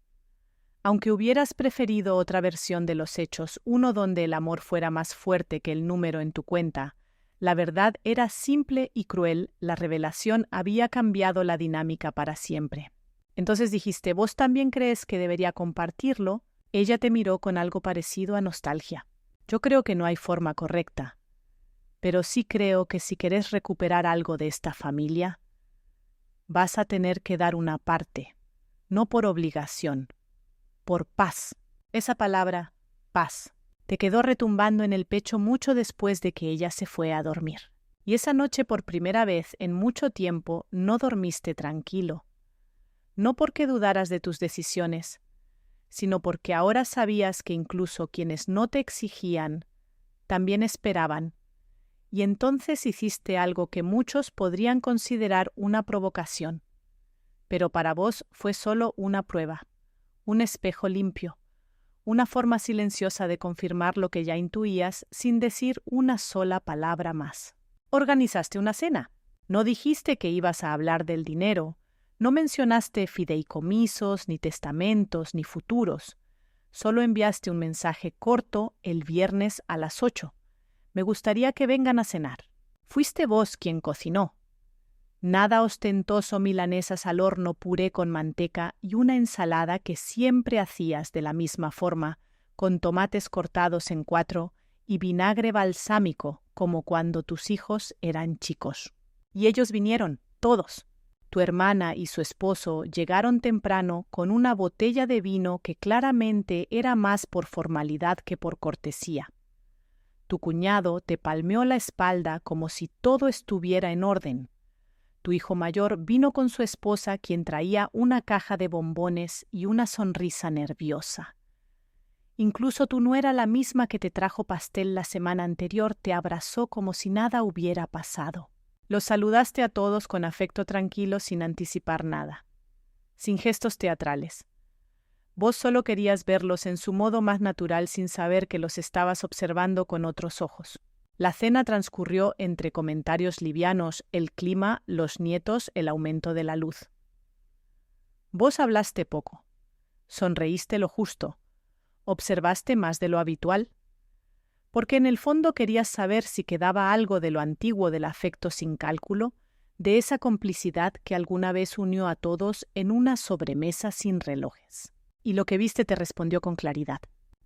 A: Aunque hubieras preferido otra versión de los hechos, uno donde el amor fuera más fuerte que el número en tu cuenta, la verdad era simple y cruel, la revelación había cambiado la dinámica para siempre. Entonces dijiste, ¿vos también crees que debería compartirlo? Ella te miró con algo parecido a nostalgia. Yo creo que no hay forma correcta, pero sí creo que si querés recuperar algo de esta familia, vas a tener que dar una parte, no por obligación, por paz. Esa palabra, paz, te quedó retumbando en el pecho mucho después de que ella se fue a dormir. Y esa noche por primera vez en mucho tiempo no dormiste tranquilo. No porque dudaras de tus decisiones, sino porque ahora sabías que incluso quienes no te exigían, también esperaban. Y entonces hiciste algo que muchos podrían considerar una provocación. Pero para vos fue solo una prueba, un espejo limpio, una forma silenciosa de confirmar lo que ya intuías sin decir una sola palabra más. Organizaste una cena. No dijiste que ibas a hablar del dinero. No mencionaste fideicomisos, ni testamentos, ni futuros. Solo enviaste un mensaje corto el viernes a las 8. Me gustaría que vengan a cenar. Fuiste vos quien cocinó. Nada ostentoso, milanesas al horno, puré con manteca y una ensalada que siempre hacías de la misma forma, con tomates cortados en 4 y vinagre balsámico, como cuando tus hijos eran chicos. Y ellos vinieron, todos. Tu hermana y su esposo llegaron temprano con una botella de vino que claramente era más por formalidad que por cortesía. Tu cuñado te palmeó la espalda como si todo estuviera en orden. Tu hijo mayor vino con su esposa, quien traía una caja de bombones y una sonrisa nerviosa. Incluso tu nuera, la misma que te trajo pastel la semana anterior, te abrazó como si nada hubiera pasado. Los saludaste a todos con afecto tranquilo sin anticipar nada, sin gestos teatrales. Vos solo querías verlos en su modo más natural sin saber que los estabas observando con otros ojos. La cena transcurrió entre comentarios livianos, el clima, los nietos, el aumento de la luz. Vos hablaste poco, sonreíste lo justo, observaste más de lo habitual, porque en el fondo querías saber si quedaba algo de lo antiguo del afecto sin cálculo, de esa complicidad que alguna vez unió a todos en una sobremesa sin relojes. Y lo que viste te respondió con claridad.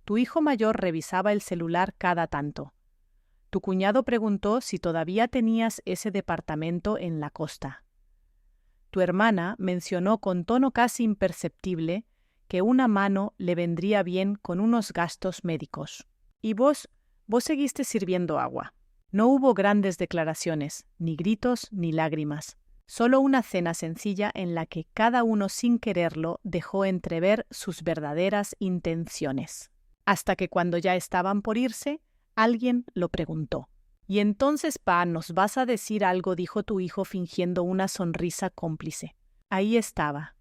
A: Tu hijo mayor revisaba el celular cada tanto. Tu cuñado preguntó si todavía tenías ese departamento en la costa. Tu hermana mencionó con tono casi imperceptible que una mano le vendría bien con unos gastos médicos. Y vos seguiste sirviendo agua. No hubo grandes declaraciones, ni gritos, ni lágrimas. Solo una cena sencilla en la que cada uno sin quererlo dejó entrever sus verdaderas intenciones. Hasta que cuando ya estaban por irse, alguien lo preguntó. «¿Y entonces, pa, nos vas a decir algo?», dijo tu hijo fingiendo una sonrisa cómplice. Ahí estaba.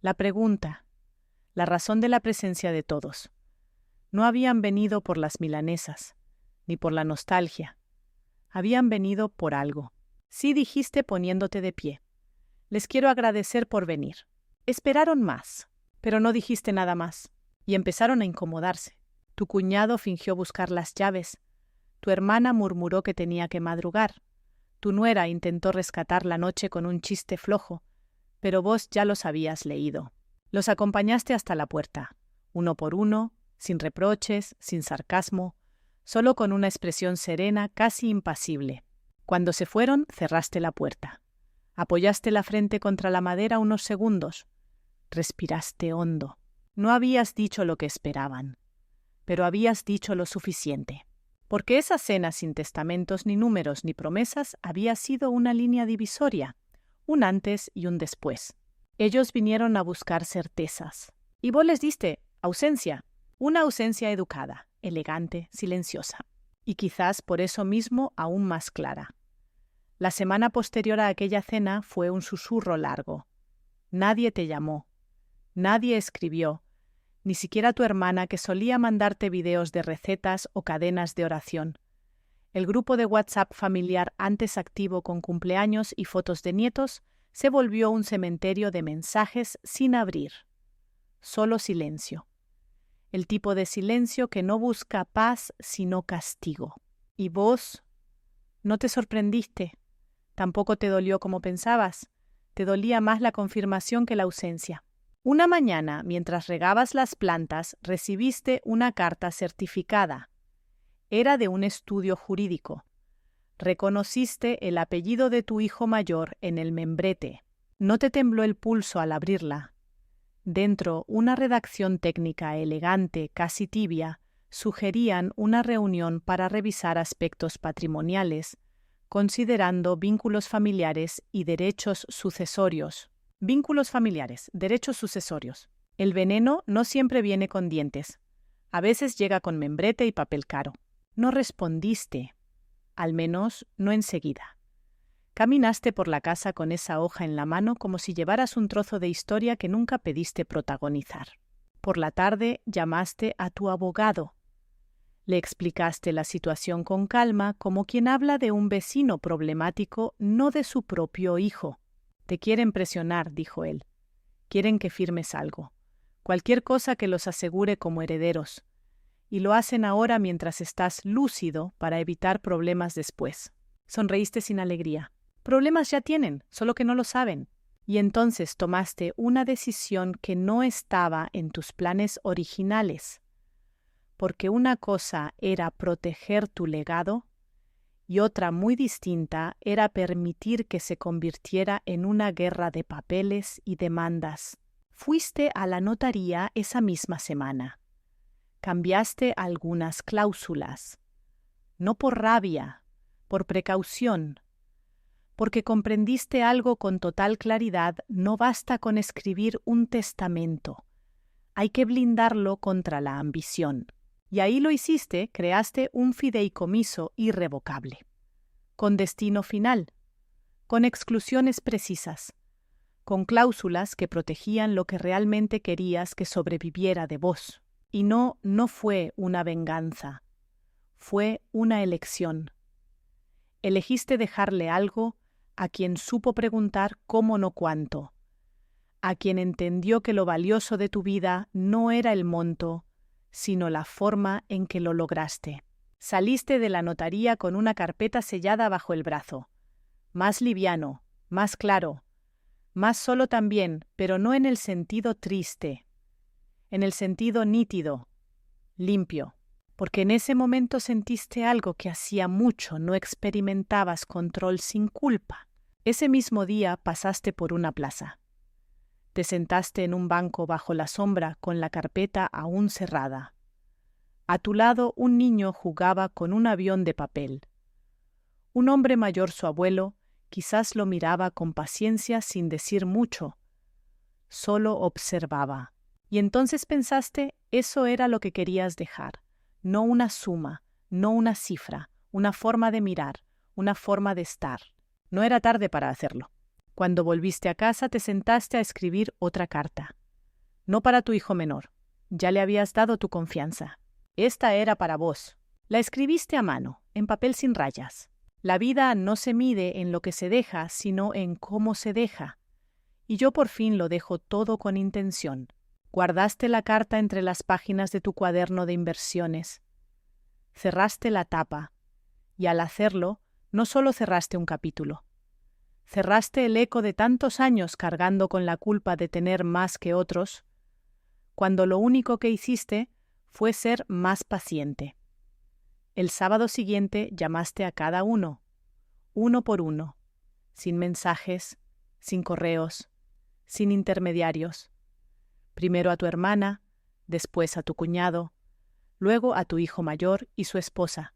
A: La pregunta, la razón de la presencia de todos. No habían venido por las milanesas, ni por la nostalgia. Habían venido por algo. Sí, dijiste poniéndote de pie. Les quiero agradecer por venir. Esperaron más, pero no dijiste nada más. Y empezaron a incomodarse. Tu cuñado fingió buscar las llaves. Tu hermana murmuró que tenía que madrugar. Tu nuera intentó rescatar la noche con un chiste flojo, pero vos ya los habías leído. Los acompañaste hasta la puerta, uno por uno, sin reproches, sin sarcasmo, solo con una expresión serena, casi impasible. Cuando se fueron, cerraste la puerta. Apoyaste la frente contra la madera unos segundos. Respiraste hondo. No habías dicho lo que esperaban, pero habías dicho lo suficiente. Porque esa cena sin testamentos, ni números, ni promesas había sido una línea divisoria, un antes y un después. Ellos vinieron a buscar certezas. Y vos les diste ausencia, una ausencia educada, elegante, silenciosa. Y quizás por eso mismo aún más clara. La semana posterior a aquella cena fue un susurro largo. Nadie te llamó. Nadie escribió. Ni siquiera tu hermana, que solía mandarte videos de recetas o cadenas de oración. El grupo de WhatsApp familiar antes activo con cumpleaños y fotos de nietos se volvió un cementerio de mensajes sin abrir. Solo silencio. El tipo de silencio que no busca paz sino castigo. Y vos no te sorprendiste. Tampoco te dolió como pensabas. Te dolía más la confirmación que la ausencia. Una mañana, mientras regabas las plantas, recibiste una carta certificada. Era de un estudio jurídico. Reconociste el apellido de tu hijo mayor en el membrete. No te tembló el pulso al abrirla. Dentro, una redacción técnica elegante, casi tibia, sugerían una reunión para revisar aspectos patrimoniales, considerando vínculos familiares y derechos sucesorios. Vínculos familiares, derechos sucesorios. El veneno no siempre viene con dientes. A veces llega con membrete y papel caro. No respondiste, al menos no enseguida. Caminaste por la casa con esa hoja en la mano como si llevaras un trozo de historia que nunca pediste protagonizar. Por la tarde llamaste a tu abogado. Le explicaste la situación con calma, como quien habla de un vecino problemático, no de su propio hijo. Te quieren presionar, dijo él. Quieren que firmes algo. Cualquier cosa que los asegure como herederos. Y lo hacen ahora mientras estás lúcido para evitar problemas después. Sonreíste sin alegría. Problemas ya tienen, solo que no lo saben. Y entonces tomaste una decisión que no estaba en tus planes originales. Porque una cosa era proteger tu legado y otra muy distinta era permitir que se convirtiera en una guerra de papeles y demandas. Fuiste a la notaría esa misma semana. Cambiaste algunas cláusulas. No por rabia, por precaución. Porque comprendiste algo con total claridad, no basta con escribir un testamento. Hay que blindarlo contra la ambición. Y ahí lo hiciste, creaste un fideicomiso irrevocable, con destino final, con exclusiones precisas, con cláusulas que protegían lo que realmente querías que sobreviviera de vos. Y no fue una venganza, fue una elección. Elegiste dejarle algo a quien supo preguntar cómo no cuánto, a quien entendió que lo valioso de tu vida no era el monto, sino la forma en que lo lograste. Saliste de la notaría con una carpeta sellada bajo el brazo. Más liviano, más claro, más solo también, pero no en el sentido triste, en el sentido nítido, limpio, porque en ese momento sentiste algo que hacía mucho no experimentabas: control sin culpa. Ese mismo día pasaste por una plaza. Te sentaste en un banco bajo la sombra con la carpeta aún cerrada. A tu lado un niño jugaba con un avión de papel. Un hombre mayor, su abuelo, Quizás lo miraba con paciencia sin decir mucho. Solo observaba. Y entonces pensaste, eso era lo que querías dejar. No una suma, no una cifra, una forma de mirar, una forma de estar. No era tarde para hacerlo. Cuando volviste a casa te sentaste a escribir otra carta. No para tu hijo menor. Ya le habías dado tu confianza. Esta era para vos. La escribiste a mano, en papel sin rayas. La vida no se mide en lo que se deja, sino en cómo se deja. Y yo por fin lo dejo todo con intención. Guardaste la carta entre las páginas de tu cuaderno de inversiones. Cerraste la tapa, y al hacerlo, no solo cerraste un capítulo. Cerraste el eco de tantos años cargando con la culpa de tener más que otros, cuando lo único que hiciste fue ser más paciente. El sábado siguiente llamaste a cada uno por uno, sin mensajes, sin correos, sin intermediarios. Primero a tu hermana, después a tu cuñado, luego a tu hijo mayor y su esposa,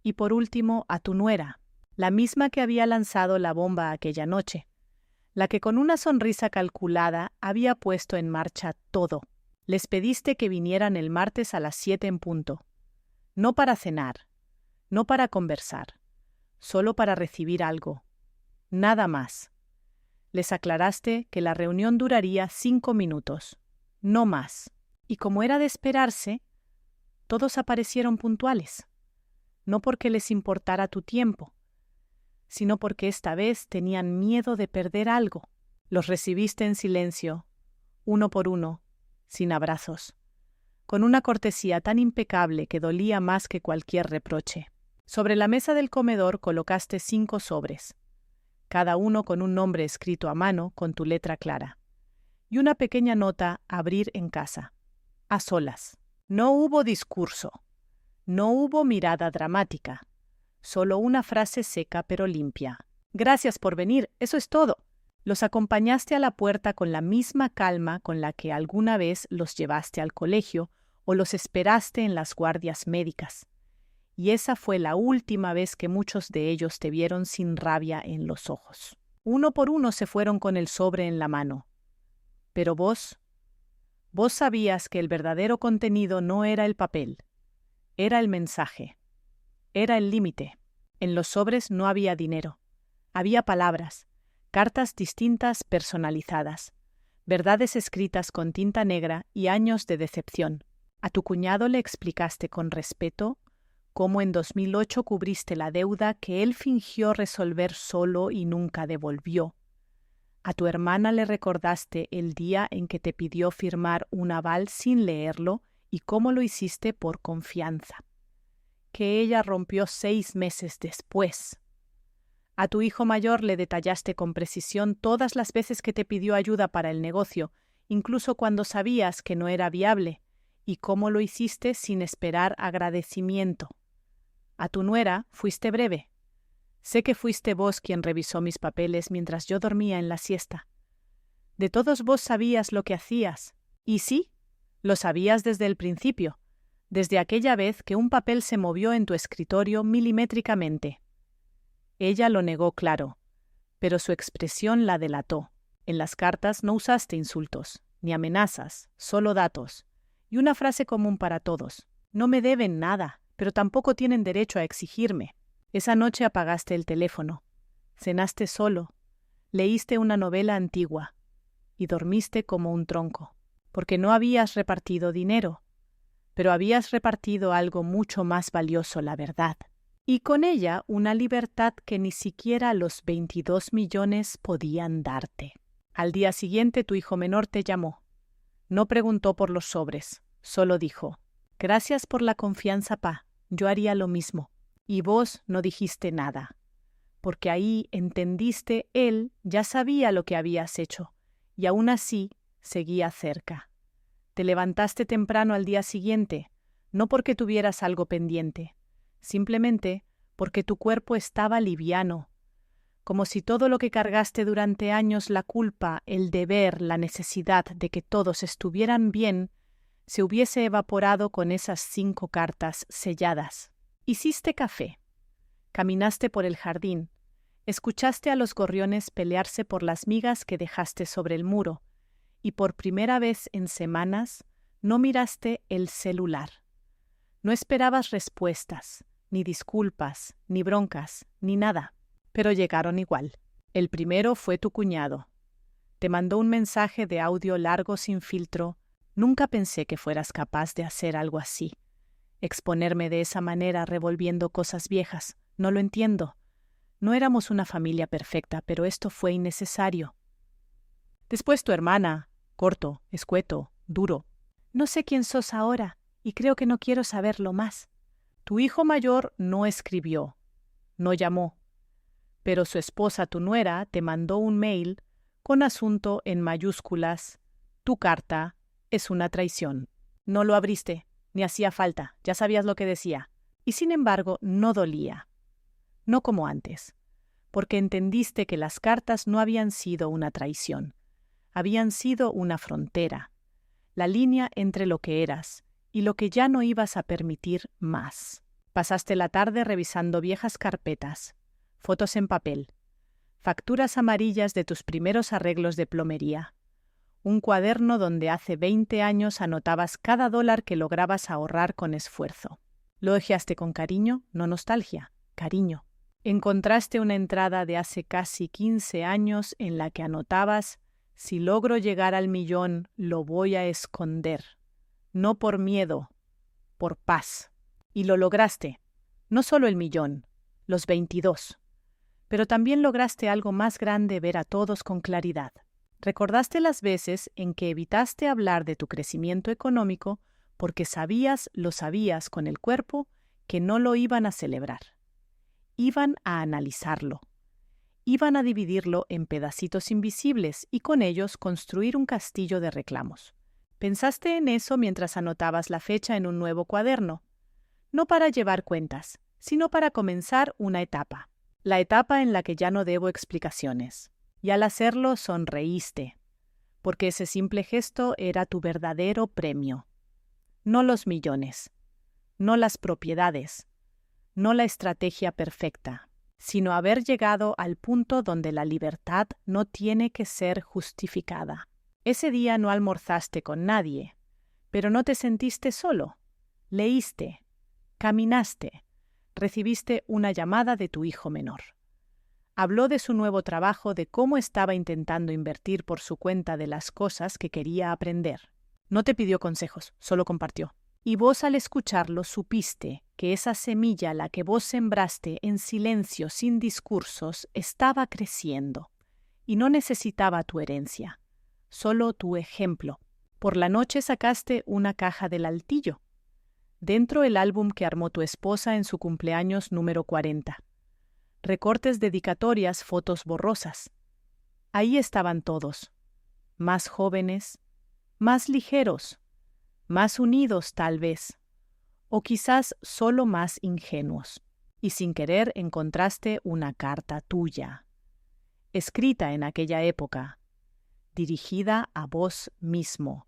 A: y por último a tu nuera, la misma que había lanzado la bomba aquella noche, la que con una sonrisa calculada había puesto en marcha todo. Les pediste que vinieran el martes a las 7 en punto, no para cenar, no para conversar, solo para recibir algo, nada más. Les aclaraste que la reunión duraría 5 minutos, no más, y como era de esperarse, todos aparecieron puntuales, no porque les importara tu tiempo, sino porque esta vez tenían miedo de perder algo. Los recibiste en silencio, uno por uno, sin abrazos, con una cortesía tan impecable que dolía más que cualquier reproche. Sobre la mesa del comedor colocaste 5 sobres, cada uno con un nombre escrito a mano con tu letra clara, y una pequeña nota a abrir en casa, a solas. No hubo discurso, no hubo mirada dramática, solo una frase seca pero limpia. Gracias por venir, eso es todo. Los acompañaste a la puerta con la misma calma con la que alguna vez los llevaste al colegio o los esperaste en las guardias médicas. Y esa fue la última vez que muchos de ellos te vieron sin rabia en los ojos. Uno por uno se fueron con el sobre en la mano. Pero vos sabías que el verdadero contenido no era el papel, era el mensaje, era el límite. En los sobres no había dinero, había palabras, cartas distintas personalizadas, verdades escritas con tinta negra y años de decepción. A tu cuñado le explicaste con respeto cómo en 2008 cubriste la deuda que él fingió resolver solo y nunca devolvió. A tu hermana le recordaste el día en que te pidió firmar un aval sin leerlo y cómo lo hiciste por confianza, que ella rompió 6 meses después. A tu hijo mayor le detallaste con precisión todas las veces que te pidió ayuda para el negocio, incluso cuando sabías que no era viable, y cómo lo hiciste sin esperar agradecimiento. A tu nuera fuiste breve. Sé que fuiste vos quien revisó mis papeles mientras yo dormía en la siesta. De todos vos sabías lo que hacías. Y sí, lo sabías desde el principio, desde aquella vez que un papel se movió en tu escritorio milimétricamente. Ella lo negó claro, pero su expresión la delató. En las cartas no usaste insultos, ni amenazas, solo datos, y una frase común para todos. No me deben nada, pero tampoco tienen derecho a exigirme. Esa noche apagaste el teléfono, cenaste solo, leíste una novela antigua y dormiste como un tronco, porque no habías repartido dinero, pero habías repartido algo mucho más valioso, la verdad, y con ella una libertad que ni siquiera los 22 millones podían darte. Al día siguiente tu hijo menor te llamó. No preguntó por los sobres, solo dijo: «Gracias por la confianza, pa, yo haría lo mismo». Y vos no dijiste nada, porque ahí entendiste él ya sabía lo que habías hecho, y aún así seguía cerca. Te levantaste temprano al día siguiente, no porque tuvieras algo pendiente, simplemente porque tu cuerpo estaba liviano, como si todo lo que cargaste durante años, la culpa, el deber, la necesidad de que todos estuvieran bien, se hubiese evaporado con esas 5 cartas selladas. Hiciste café, caminaste por el jardín, Escuchaste a los gorriones pelearse por las migas que dejaste sobre el muro, y por primera vez en semanas no miraste el celular. No esperabas respuestas, ni disculpas, ni broncas, ni nada, pero llegaron igual. El primero fue tu cuñado. Te mandó un mensaje de audio largo sin filtro. Nunca pensé que fueras capaz de hacer algo así. Exponerme de esa manera revolviendo cosas viejas. No lo entiendo. No éramos una familia perfecta, pero esto fue innecesario. Después tu hermana, corto, escueto, duro. No sé quién sos ahora, y creo que no quiero saberlo más. Tu hijo mayor no escribió, no llamó, pero su esposa, tu nuera, te mandó un mail con asunto en mayúsculas. Tu carta es una traición. No lo abriste, ni hacía falta, ya sabías lo que decía. Y sin embargo, no dolía. No como antes, porque entendiste que las cartas no habían sido una traición, habían sido una frontera, la línea entre lo que eras y lo que ya no ibas a permitir más. Pasaste la tarde revisando viejas carpetas, fotos en papel, facturas amarillas de tus primeros arreglos de plomería, un cuaderno donde hace 20 años anotabas cada dólar que lograbas ahorrar con esfuerzo. Lo hojeaste con cariño, no nostalgia, cariño. Encontraste una entrada de hace casi 15 años en la que anotabas: si logro llegar al 1.000.000, lo voy a esconder. No por miedo, por paz. Y lo lograste. No solo el 1.000.000, los 22. Pero también lograste algo más grande: ver a todos con claridad. Recordaste las veces en que evitaste hablar de tu crecimiento económico porque lo sabías con el cuerpo, que no lo iban a celebrar. Iban a analizarlo. Iban a dividirlo en pedacitos invisibles y con ellos construir un castillo de reclamos. Pensaste en eso mientras anotabas la fecha en un nuevo cuaderno, no para llevar cuentas, sino para comenzar una etapa, la etapa en la que ya no debo explicaciones. Y al hacerlo sonreíste, porque ese simple gesto era tu verdadero premio. No los millones, no las propiedades, no la estrategia perfecta, sino haber llegado al punto donde la libertad no tiene que ser justificada. Ese día no almorzaste con nadie, pero no te sentiste solo. Leíste, caminaste, recibiste una llamada de tu hijo menor. Habló de su nuevo trabajo, de cómo estaba intentando invertir por su cuenta, de las cosas que quería aprender. No te pidió consejos, solo compartió. Y vos, al escucharlo, supiste que esa semilla, la que vos sembraste en silencio, sin discursos, estaba creciendo y no necesitaba tu herencia, solo tu ejemplo. Por la noche sacaste una caja del altillo. Dentro, el álbum que armó tu esposa en su cumpleaños número 40. Recortes, dedicatorias, fotos borrosas. Ahí estaban todos, más jóvenes, más ligeros, más unidos tal vez, o quizás solo más ingenuos. Y sin querer encontraste una carta tuya, escrita en aquella época, dirigida a vos mismo.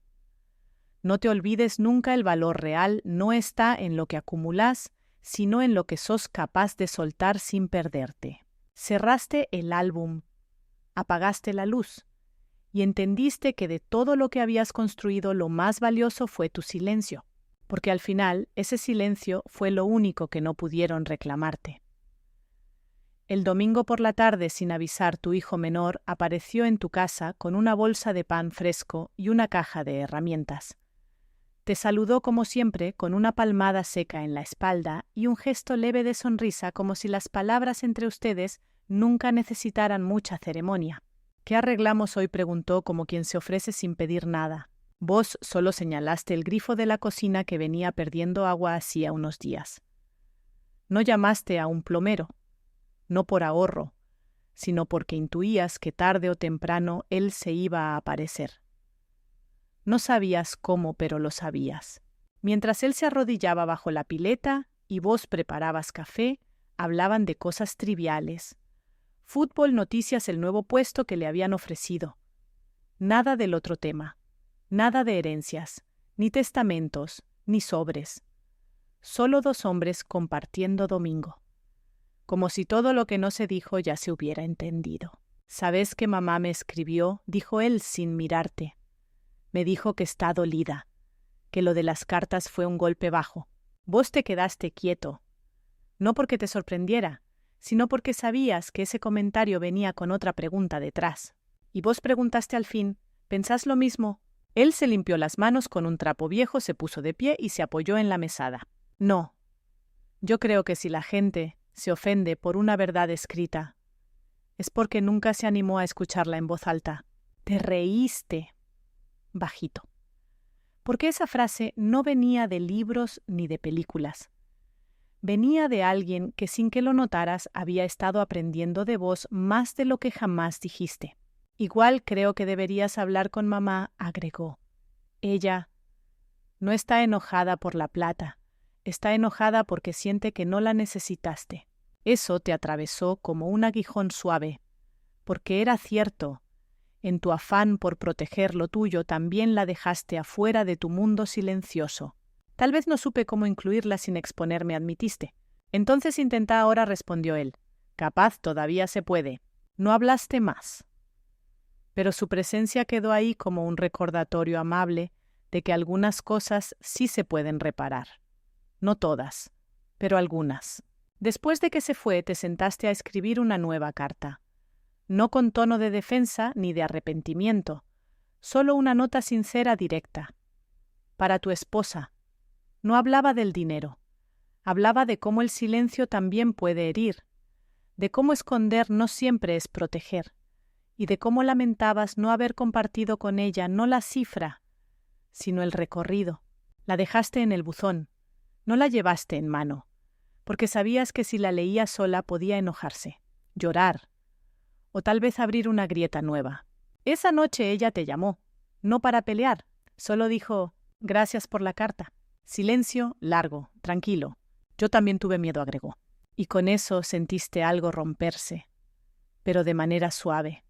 A: No te olvides nunca: el valor real no está en lo que acumulás, sino en lo que sos capaz de soltar sin perderte. Cerraste el álbum, apagaste la luz, y entendiste que de todo lo que habías construido, lo más valioso fue tu silencio, porque al final ese silencio fue lo único que no pudieron reclamarte. El domingo por la tarde, sin avisar, tu hijo menor apareció en tu casa con una bolsa de pan fresco y una caja de herramientas. Te saludó como siempre, con una palmada seca en la espalda y un gesto leve de sonrisa, como si las palabras entre ustedes nunca necesitaran mucha ceremonia. ¿Qué arreglamos hoy?, preguntó, como quien se ofrece sin pedir nada. Vos solo señalaste el grifo de la cocina, que venía perdiendo agua hacía unos días. No llamaste a un plomero, no por ahorro, sino porque intuías que tarde o temprano él se iba a aparecer. No sabías cómo, pero lo sabías. Mientras él se arrodillaba bajo la pileta y vos preparabas café, hablaban de cosas triviales. Fútbol, noticias, el nuevo puesto que le habían ofrecido. Nada del otro tema. Nada de herencias, ni testamentos, ni sobres. Solo dos hombres compartiendo domingo. como si todo lo que no se dijo ya se hubiera entendido. «¿Sabes que mamá me escribió?», dijo él sin mirarte. «Me dijo que está dolida, que lo de las cartas fue un golpe bajo. Vos te quedaste quieto, no porque te sorprendiera, sino porque sabías que ese comentario venía con otra pregunta detrás. Y vos preguntaste al fin, ¿pensás lo mismo?». Él se limpió las manos con un trapo viejo, se puso de pie y se apoyó en la mesada. «No. Yo creo que si la gente se ofende por una verdad escrita, es porque nunca se animó a escucharla en voz alta». Te reíste bajito. Porque esa frase no venía de libros ni de películas. Venía de alguien que sin que lo notaras había estado aprendiendo de vos más de lo que jamás dijiste. «Igual creo que deberías hablar con mamá», agregó. «Ella no está enojada por la plata, está enojada porque siente que no la necesitaste». Eso te atravesó como un aguijón suave, porque era cierto. En tu afán por proteger lo tuyo también la dejaste afuera de tu mundo silencioso. «Tal vez no supe cómo incluirla sin exponerme», admitiste. «Entonces intenta ahora», respondió él. «Capaz todavía se puede». No hablaste más. Pero su presencia quedó ahí como un recordatorio amable de que algunas cosas sí se pueden reparar. No todas, pero algunas. Después de que se fue, te sentaste a escribir una nueva carta. No con tono de defensa ni de arrepentimiento, solo una nota sincera directa. Para tu esposa. No hablaba del dinero. Hablaba de cómo el silencio también puede herir, de cómo esconder no siempre es proteger, y de cómo lamentabas no haber compartido con ella no la cifra, sino el recorrido. La dejaste en el buzón, no la llevaste en mano, porque sabías que si la leía sola podía enojarse, llorar, o tal vez abrir una grieta nueva. Esa noche ella te llamó, no para pelear, solo dijo, «Gracias por la carta». Silencio largo, tranquilo. «Yo también tuve miedo», agregó. Y con eso sentiste algo romperse, pero de manera suave,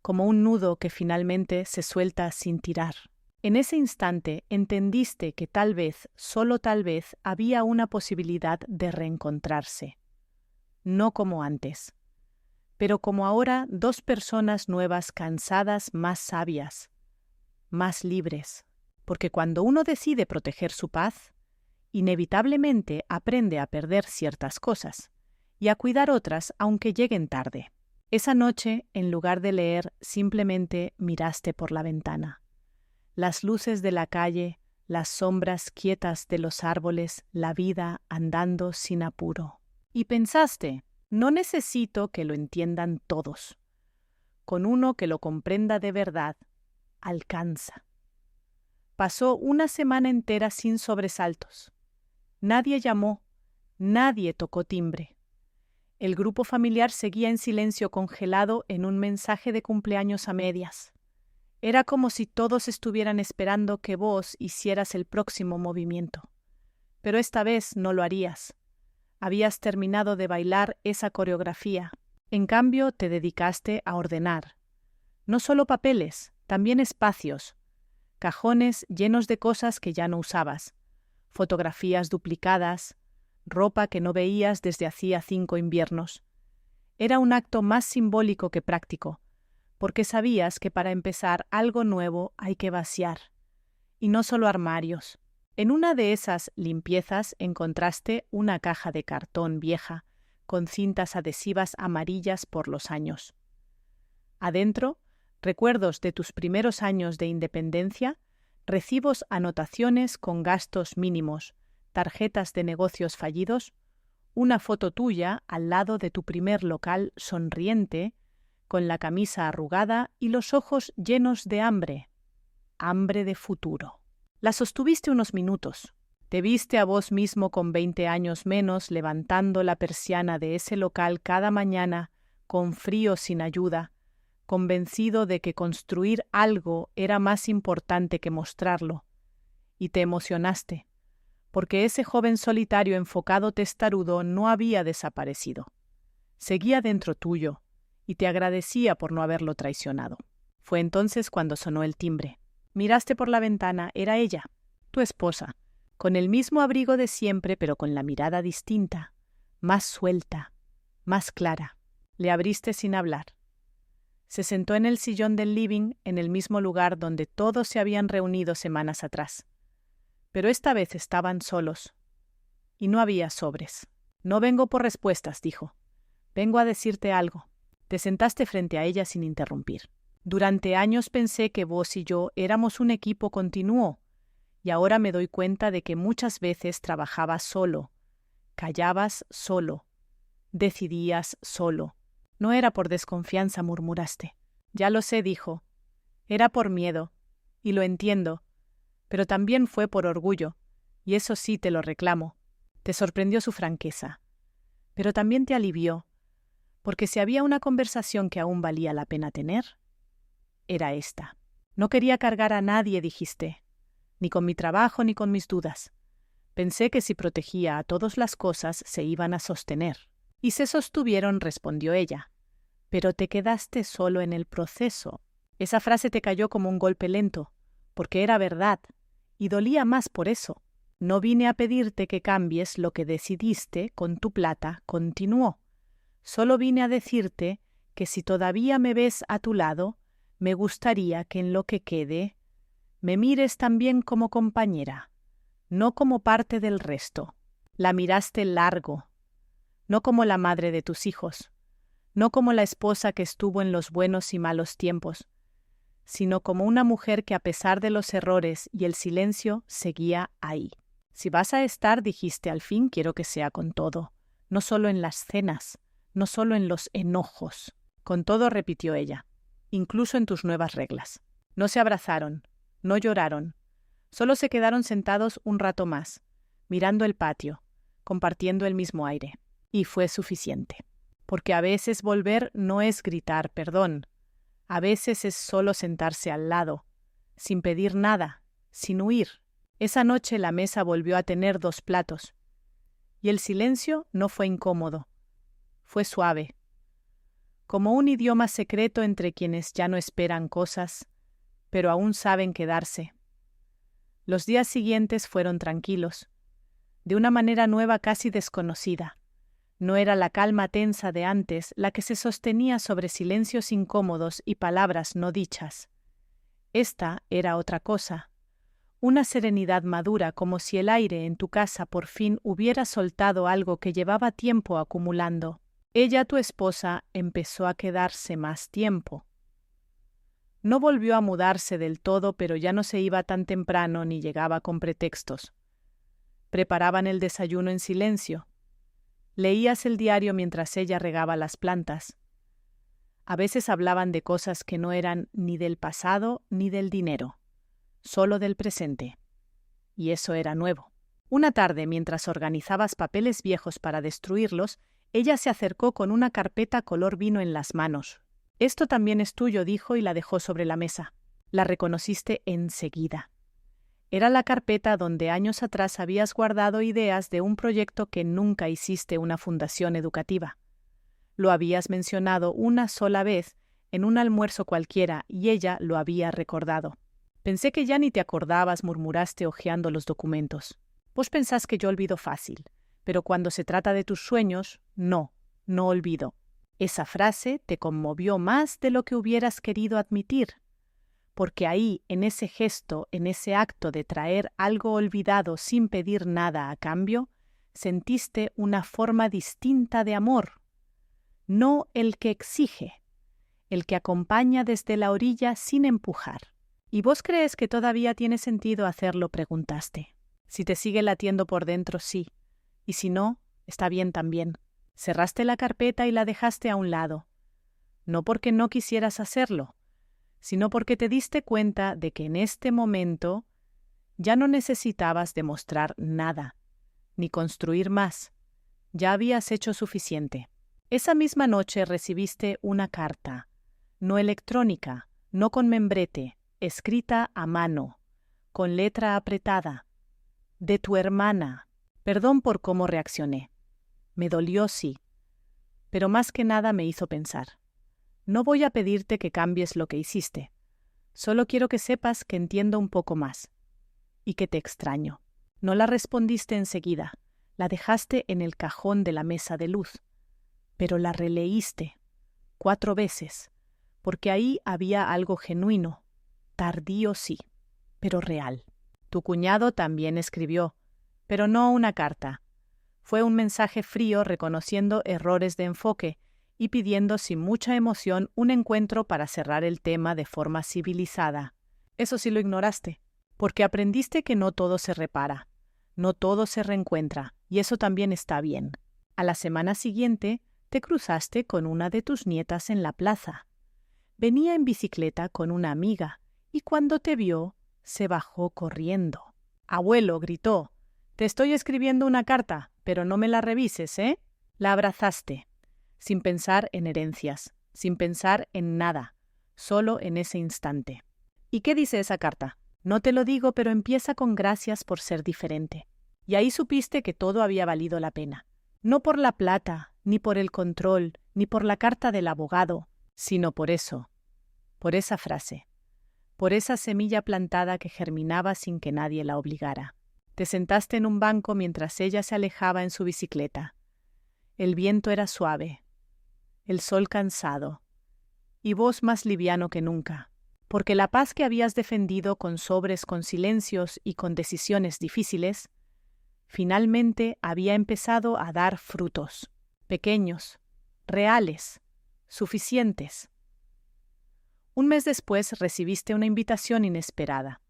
A: como un nudo que finalmente se suelta sin tirar. En ese instante entendiste que tal vez, solo tal vez, había una posibilidad de reencontrarse. No como antes, pero como ahora dos personas nuevas, cansadas, más sabias, más libres. Porque cuando uno decide proteger su paz, inevitablemente aprende a perder ciertas cosas y a cuidar otras aunque lleguen tarde. Esa noche, en lugar de leer, simplemente miraste por la ventana. Las luces de la calle, las sombras quietas de los árboles, la vida andando sin apuro. Y pensaste, no necesito que lo entiendan todos. Con uno que lo comprenda de verdad, alcanza. Pasó una semana entera sin sobresaltos. Nadie llamó, nadie tocó timbre. El grupo familiar seguía en silencio congelado en un mensaje de cumpleaños a medias. Era como si todos estuvieran esperando que vos hicieras el próximo movimiento. Pero esta vez no lo harías. Habías terminado de bailar esa coreografía. En cambio, te dedicaste a ordenar. No solo papeles, también espacios. Cajones llenos de cosas que ya no usabas. Fotografías duplicadas, ropa que no veías desde hacía 5 inviernos. Era un acto más simbólico que práctico, porque sabías que para empezar algo nuevo hay que vaciar. Y no solo armarios. En una de esas limpiezas encontraste una caja de cartón vieja, con cintas adhesivas amarillas por los años. Adentro, recuerdos de tus primeros años de independencia, recibos, anotaciones con gastos mínimos, tarjetas de negocios fallidos, una foto tuya al lado de tu primer local sonriente, con la camisa arrugada y los ojos llenos de hambre, hambre de futuro. La sostuviste unos minutos. Te viste a vos mismo con 20 años menos levantando la persiana de ese local cada mañana, con frío sin ayuda, convencido de que construir algo era más importante que mostrarlo. Y te emocionaste, porque ese joven solitario enfocado testarudo no había desaparecido. Seguía dentro tuyo, y te agradecía por no haberlo traicionado. Fue entonces cuando sonó el timbre. Miraste por la ventana, era ella, tu esposa, con el mismo abrigo de siempre, pero con la mirada distinta, más suelta, más clara. Le abriste sin hablar. Se sentó en el sillón del living, en el mismo lugar donde todos se habían reunido semanas atrás. Pero esta vez estaban solos. Y no había sobres. No vengo por respuestas, dijo. Vengo a decirte algo. Te sentaste frente a ella sin interrumpir. Durante años pensé que vos y yo éramos un equipo continuo, y ahora me doy cuenta de que muchas veces trabajabas solo, callabas solo, decidías solo. No era por desconfianza, murmuraste. Ya lo sé, dijo. Era por miedo, y lo entiendo, pero también fue por orgullo, y eso sí te lo reclamo. Te sorprendió su franqueza, pero también te alivió, porque si había una conversación que aún valía la pena tener, era esta. No quería cargar a nadie, dijiste, ni con mi trabajo ni con mis dudas. Pensé que si protegía a todas las cosas se iban a sostener. Y se sostuvieron, respondió ella. Pero te quedaste solo en el proceso. Esa frase te cayó como un golpe lento, porque era verdad, y dolía más por eso. No vine a pedirte que cambies lo que decidiste con tu plata, continuó. Solo vine a decirte que si todavía me ves a tu lado, me gustaría que en lo que quede me mires también como compañera, no como parte del resto. La miraste largo, no como la madre de tus hijos, no como la esposa que estuvo en los buenos y malos tiempos, sino como una mujer que a pesar de los errores y el silencio seguía ahí. Si vas a estar, dijiste al fin, quiero que sea con todo, no solo en las cenas, no solo en los enojos. Con todo, repitió ella, incluso en tus nuevas reglas. No se abrazaron, no lloraron, solo se quedaron sentados un rato más, mirando el patio, compartiendo el mismo aire. Y fue suficiente. Porque a veces volver no es gritar perdón, a veces es solo sentarse al lado, sin pedir nada, sin huir. Esa noche la mesa volvió a tener 2 platos, y el silencio no fue incómodo, fue suave, como un idioma secreto entre quienes ya no esperan cosas, pero aún saben quedarse. Los días siguientes fueron tranquilos, de una manera nueva casi desconocida. No era la calma tensa de antes la que se sostenía sobre silencios incómodos y palabras no dichas. Esta era otra cosa, una serenidad madura, como si el aire en tu casa por fin hubiera soltado algo que llevaba tiempo acumulando. Ella, tu esposa, empezó a quedarse más tiempo. No volvió a mudarse del todo, pero ya no se iba tan temprano ni llegaba con pretextos. Preparaban el desayuno en silencio. Leías el diario mientras ella regaba las plantas. A veces hablaban de cosas que no eran ni del pasado ni del dinero, solo del presente. Y eso era nuevo. Una tarde, mientras organizabas papeles viejos para destruirlos, ella se acercó con una carpeta color vino en las manos. Esto también es tuyo, dijo y la dejó sobre la mesa. La reconociste enseguida. Era la carpeta donde años atrás habías guardado ideas de un proyecto que nunca hiciste una fundación educativa. Lo habías mencionado una sola vez en un almuerzo cualquiera y ella lo había recordado. Pensé que ya ni te acordabas, murmuraste hojeando los documentos. Vos pensás que yo olvido fácil, pero cuando se trata de tus sueños, no olvido. Esa frase te conmovió más de lo que hubieras querido admitir, porque ahí, en ese gesto, en ese acto de traer algo olvidado sin pedir nada a cambio, sentiste una forma distinta de amor. No el que exige, el que acompaña desde la orilla sin empujar. ¿Y vos crees que todavía tiene sentido hacerlo?, preguntaste. Si te sigue latiendo por dentro, sí. Y si no, está bien también. Cerraste la carpeta y la dejaste a un lado. No porque no quisieras hacerlo, sino porque te diste cuenta de que en este momento ya no necesitabas demostrar nada, ni construir más. Ya habías hecho suficiente. Esa misma noche recibiste una carta, no electrónica, no con membrete, escrita a mano, con letra apretada, de tu hermana. Perdón por cómo reaccioné. Me dolió, sí, pero más que nada me hizo pensar. No voy a pedirte que cambies lo que hiciste. Solo quiero que sepas que entiendo un poco más y que te extraño. No la respondiste enseguida, la dejaste en el cajón de la mesa de luz. pero la releíste 4 veces, porque ahí había algo genuino, tardío sí, pero real. Tu cuñado también escribió, pero no una carta. Fue un mensaje frío reconociendo errores de enfoque y pidiendo sin mucha emoción un encuentro para cerrar el tema de forma civilizada. Eso sí lo ignoraste, porque aprendiste que no todo se repara, no todo se reencuentra, y eso también está bien. A la semana siguiente, te cruzaste con una de tus nietas en la plaza. Venía en bicicleta con una amiga, y cuando te vio, se bajó corriendo. «Abuelo», gritó, «te estoy escribiendo una carta, pero no me la revises, ¿eh?» La abrazaste, sin pensar en herencias, sin pensar en nada, solo en ese instante. ¿Y qué dice esa carta? No te lo digo, pero empieza con gracias por ser diferente. Y ahí supiste que todo había valido la pena. No por la plata, ni por el control, ni por la carta del abogado, sino por eso, por esa frase, por esa semilla plantada que germinaba sin que nadie la obligara. Te sentaste en un banco mientras ella se alejaba en su bicicleta. El viento era suave, el sol cansado, y vos más liviano que nunca, porque la paz que habías defendido con sobres, con silencios y con decisiones difíciles, finalmente había empezado a dar frutos, pequeños, reales, suficientes. Un mes después recibiste una invitación inesperada,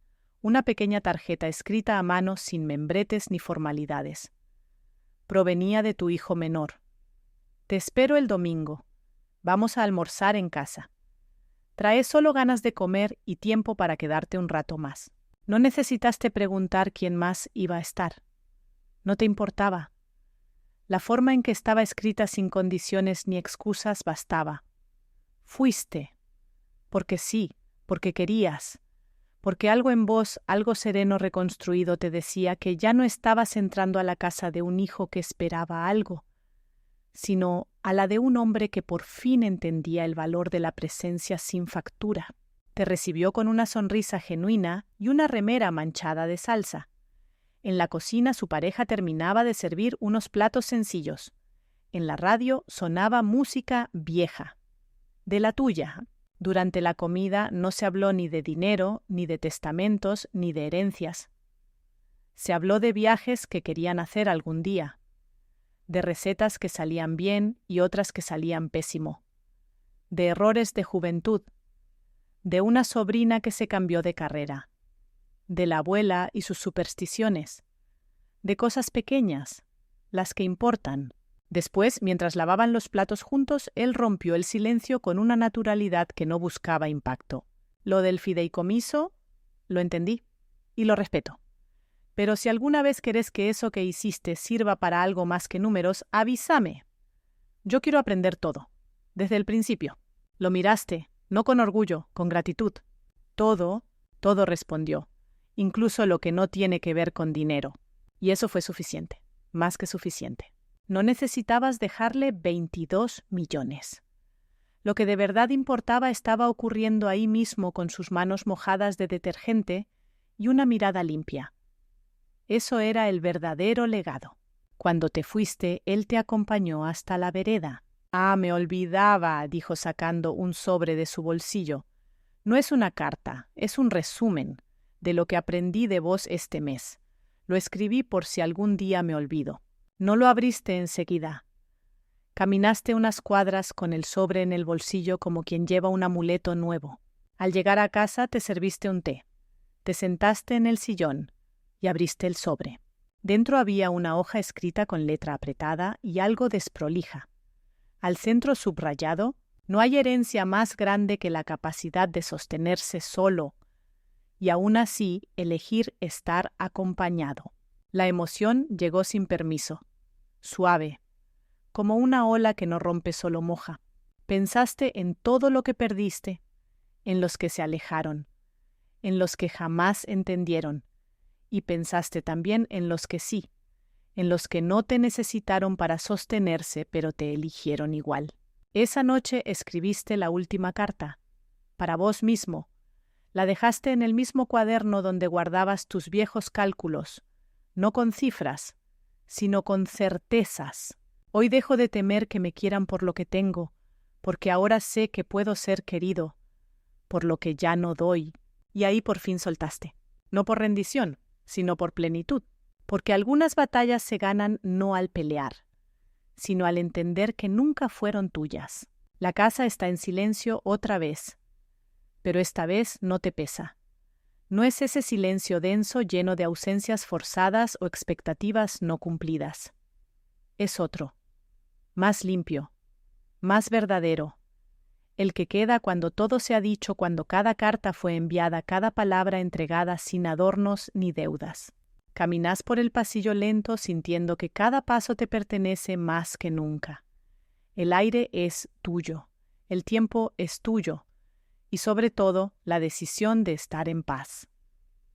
A: una pequeña tarjeta escrita a mano sin membretes ni formalidades. Provenía de tu hijo menor. Te espero el domingo. Vamos a almorzar en casa. Trae solo ganas de comer y tiempo para quedarte un rato más. No necesitaste preguntar quién más iba a estar. No te importaba. La forma en que estaba escrita sin condiciones ni excusas bastaba. Fuiste. Porque sí, porque querías, porque algo en vos, algo sereno reconstruido te decía que ya no estabas entrando a la casa de un hijo que esperaba algo, sino a la de un hombre que por fin entendía el valor de la presencia sin factura. Te recibió con una sonrisa genuina y una remera manchada de salsa. En la cocina su pareja terminaba de servir unos platos sencillos. En la radio sonaba música vieja. De la tuya. Durante la comida no se habló ni de dinero, ni de testamentos, ni de herencias. Se habló de viajes que querían hacer algún día, de recetas que salían bien y otras que salían pésimo, de errores de juventud, de una sobrina que se cambió de carrera, de la abuela y sus supersticiones, de cosas pequeñas, las que importan. Después, mientras lavaban los platos juntos, él rompió el silencio con una naturalidad que no buscaba impacto. Lo del fideicomiso, lo entendí y lo respeto. Pero si alguna vez querés que eso que hiciste sirva para algo más que números, avísame. Yo quiero aprender todo, desde el principio. Lo miraste, no con orgullo, con gratitud. Todo respondió, incluso lo que no tiene que ver con dinero. Y eso fue suficiente, más que suficiente. No necesitabas dejarle 22 millones. Lo que de verdad importaba estaba ocurriendo ahí mismo con sus manos mojadas de detergente y una mirada limpia. Eso era el verdadero legado. Cuando te fuiste, él te acompañó hasta la vereda. «Ah, me olvidaba», dijo sacando un sobre de su bolsillo. «No es una carta, es un resumen de lo que aprendí de vos este mes. Lo escribí por si algún día me olvido». No lo abriste enseguida. Caminaste unas cuadras con el sobre en el bolsillo como quien lleva un amuleto nuevo. Al llegar a casa te serviste un té. Te sentaste en el sillón y abriste el sobre. Dentro había una hoja escrita con letra apretada y algo desprolija. Al centro subrayado, no hay herencia más grande que la capacidad de sostenerse solo y aún así elegir estar acompañado. La emoción llegó sin permiso. Suave, como una ola que no rompe solo moja. Pensaste en todo lo que perdiste, en los que se alejaron, en los que jamás entendieron, y pensaste también en los que sí, en los que no te necesitaron para sostenerse, pero te eligieron igual. Esa noche escribiste la última carta, para vos mismo. La dejaste en el mismo cuaderno donde guardabas tus viejos cálculos, no con cifras, sino con certezas. Hoy dejo de temer que me quieran por lo que tengo, porque ahora sé que puedo ser querido, por lo que ya no doy. Y ahí por fin soltaste. No por rendición, sino por plenitud. Porque algunas batallas se ganan no al pelear, sino al entender que nunca fueron tuyas. La casa está en silencio otra vez, pero esta vez no te pesa. No es ese silencio denso lleno de ausencias forzadas o expectativas no cumplidas. Es otro, más limpio, más verdadero, el que queda cuando todo se ha dicho, cuando cada carta fue enviada, cada palabra entregada sin adornos ni deudas. Caminas por el pasillo lento sintiendo que cada paso te pertenece más que nunca. El aire es tuyo, el tiempo es tuyo, y sobre todo la decisión de estar en paz.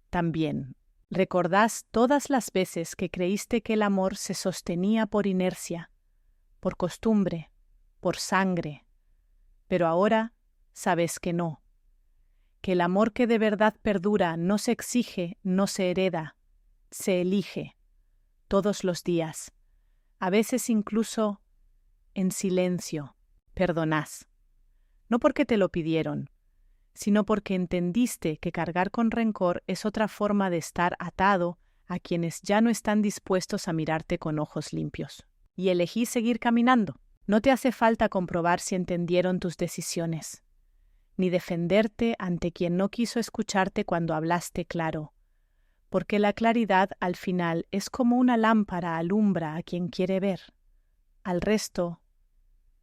A: También recordás todas las veces que creíste que el amor se sostenía por inercia, por costumbre, por sangre, pero ahora sabes que no, que el amor que de verdad perdura no se exige, no se hereda, se elige, todos los días, a veces incluso en silencio. Perdonás, no porque te lo pidieron, sino porque entendiste que cargar con rencor es otra forma de estar atado a quienes ya no están dispuestos a mirarte con ojos limpios. Y elegí seguir caminando. No te hace falta comprobar si entendieron tus decisiones, ni defenderte ante quien no quiso escucharte cuando hablaste claro, porque la claridad al final es como una lámpara alumbra a quien quiere ver. Al resto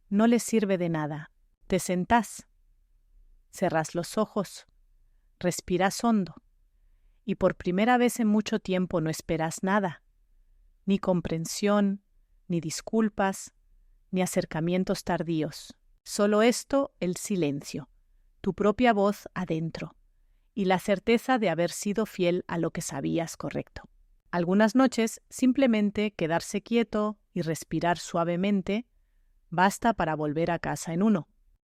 A: no les sirve de nada. Te sentás, cerrás los ojos, respiras hondo, y por primera vez en mucho tiempo no esperas nada, ni comprensión, ni disculpas, ni acercamientos tardíos. Solo esto, el silencio, tu propia voz adentro, y la certeza de haber sido fiel a lo que sabías correcto. Algunas noches, simplemente quedarse quieto y respirar suavemente, basta para volver a casa en uno.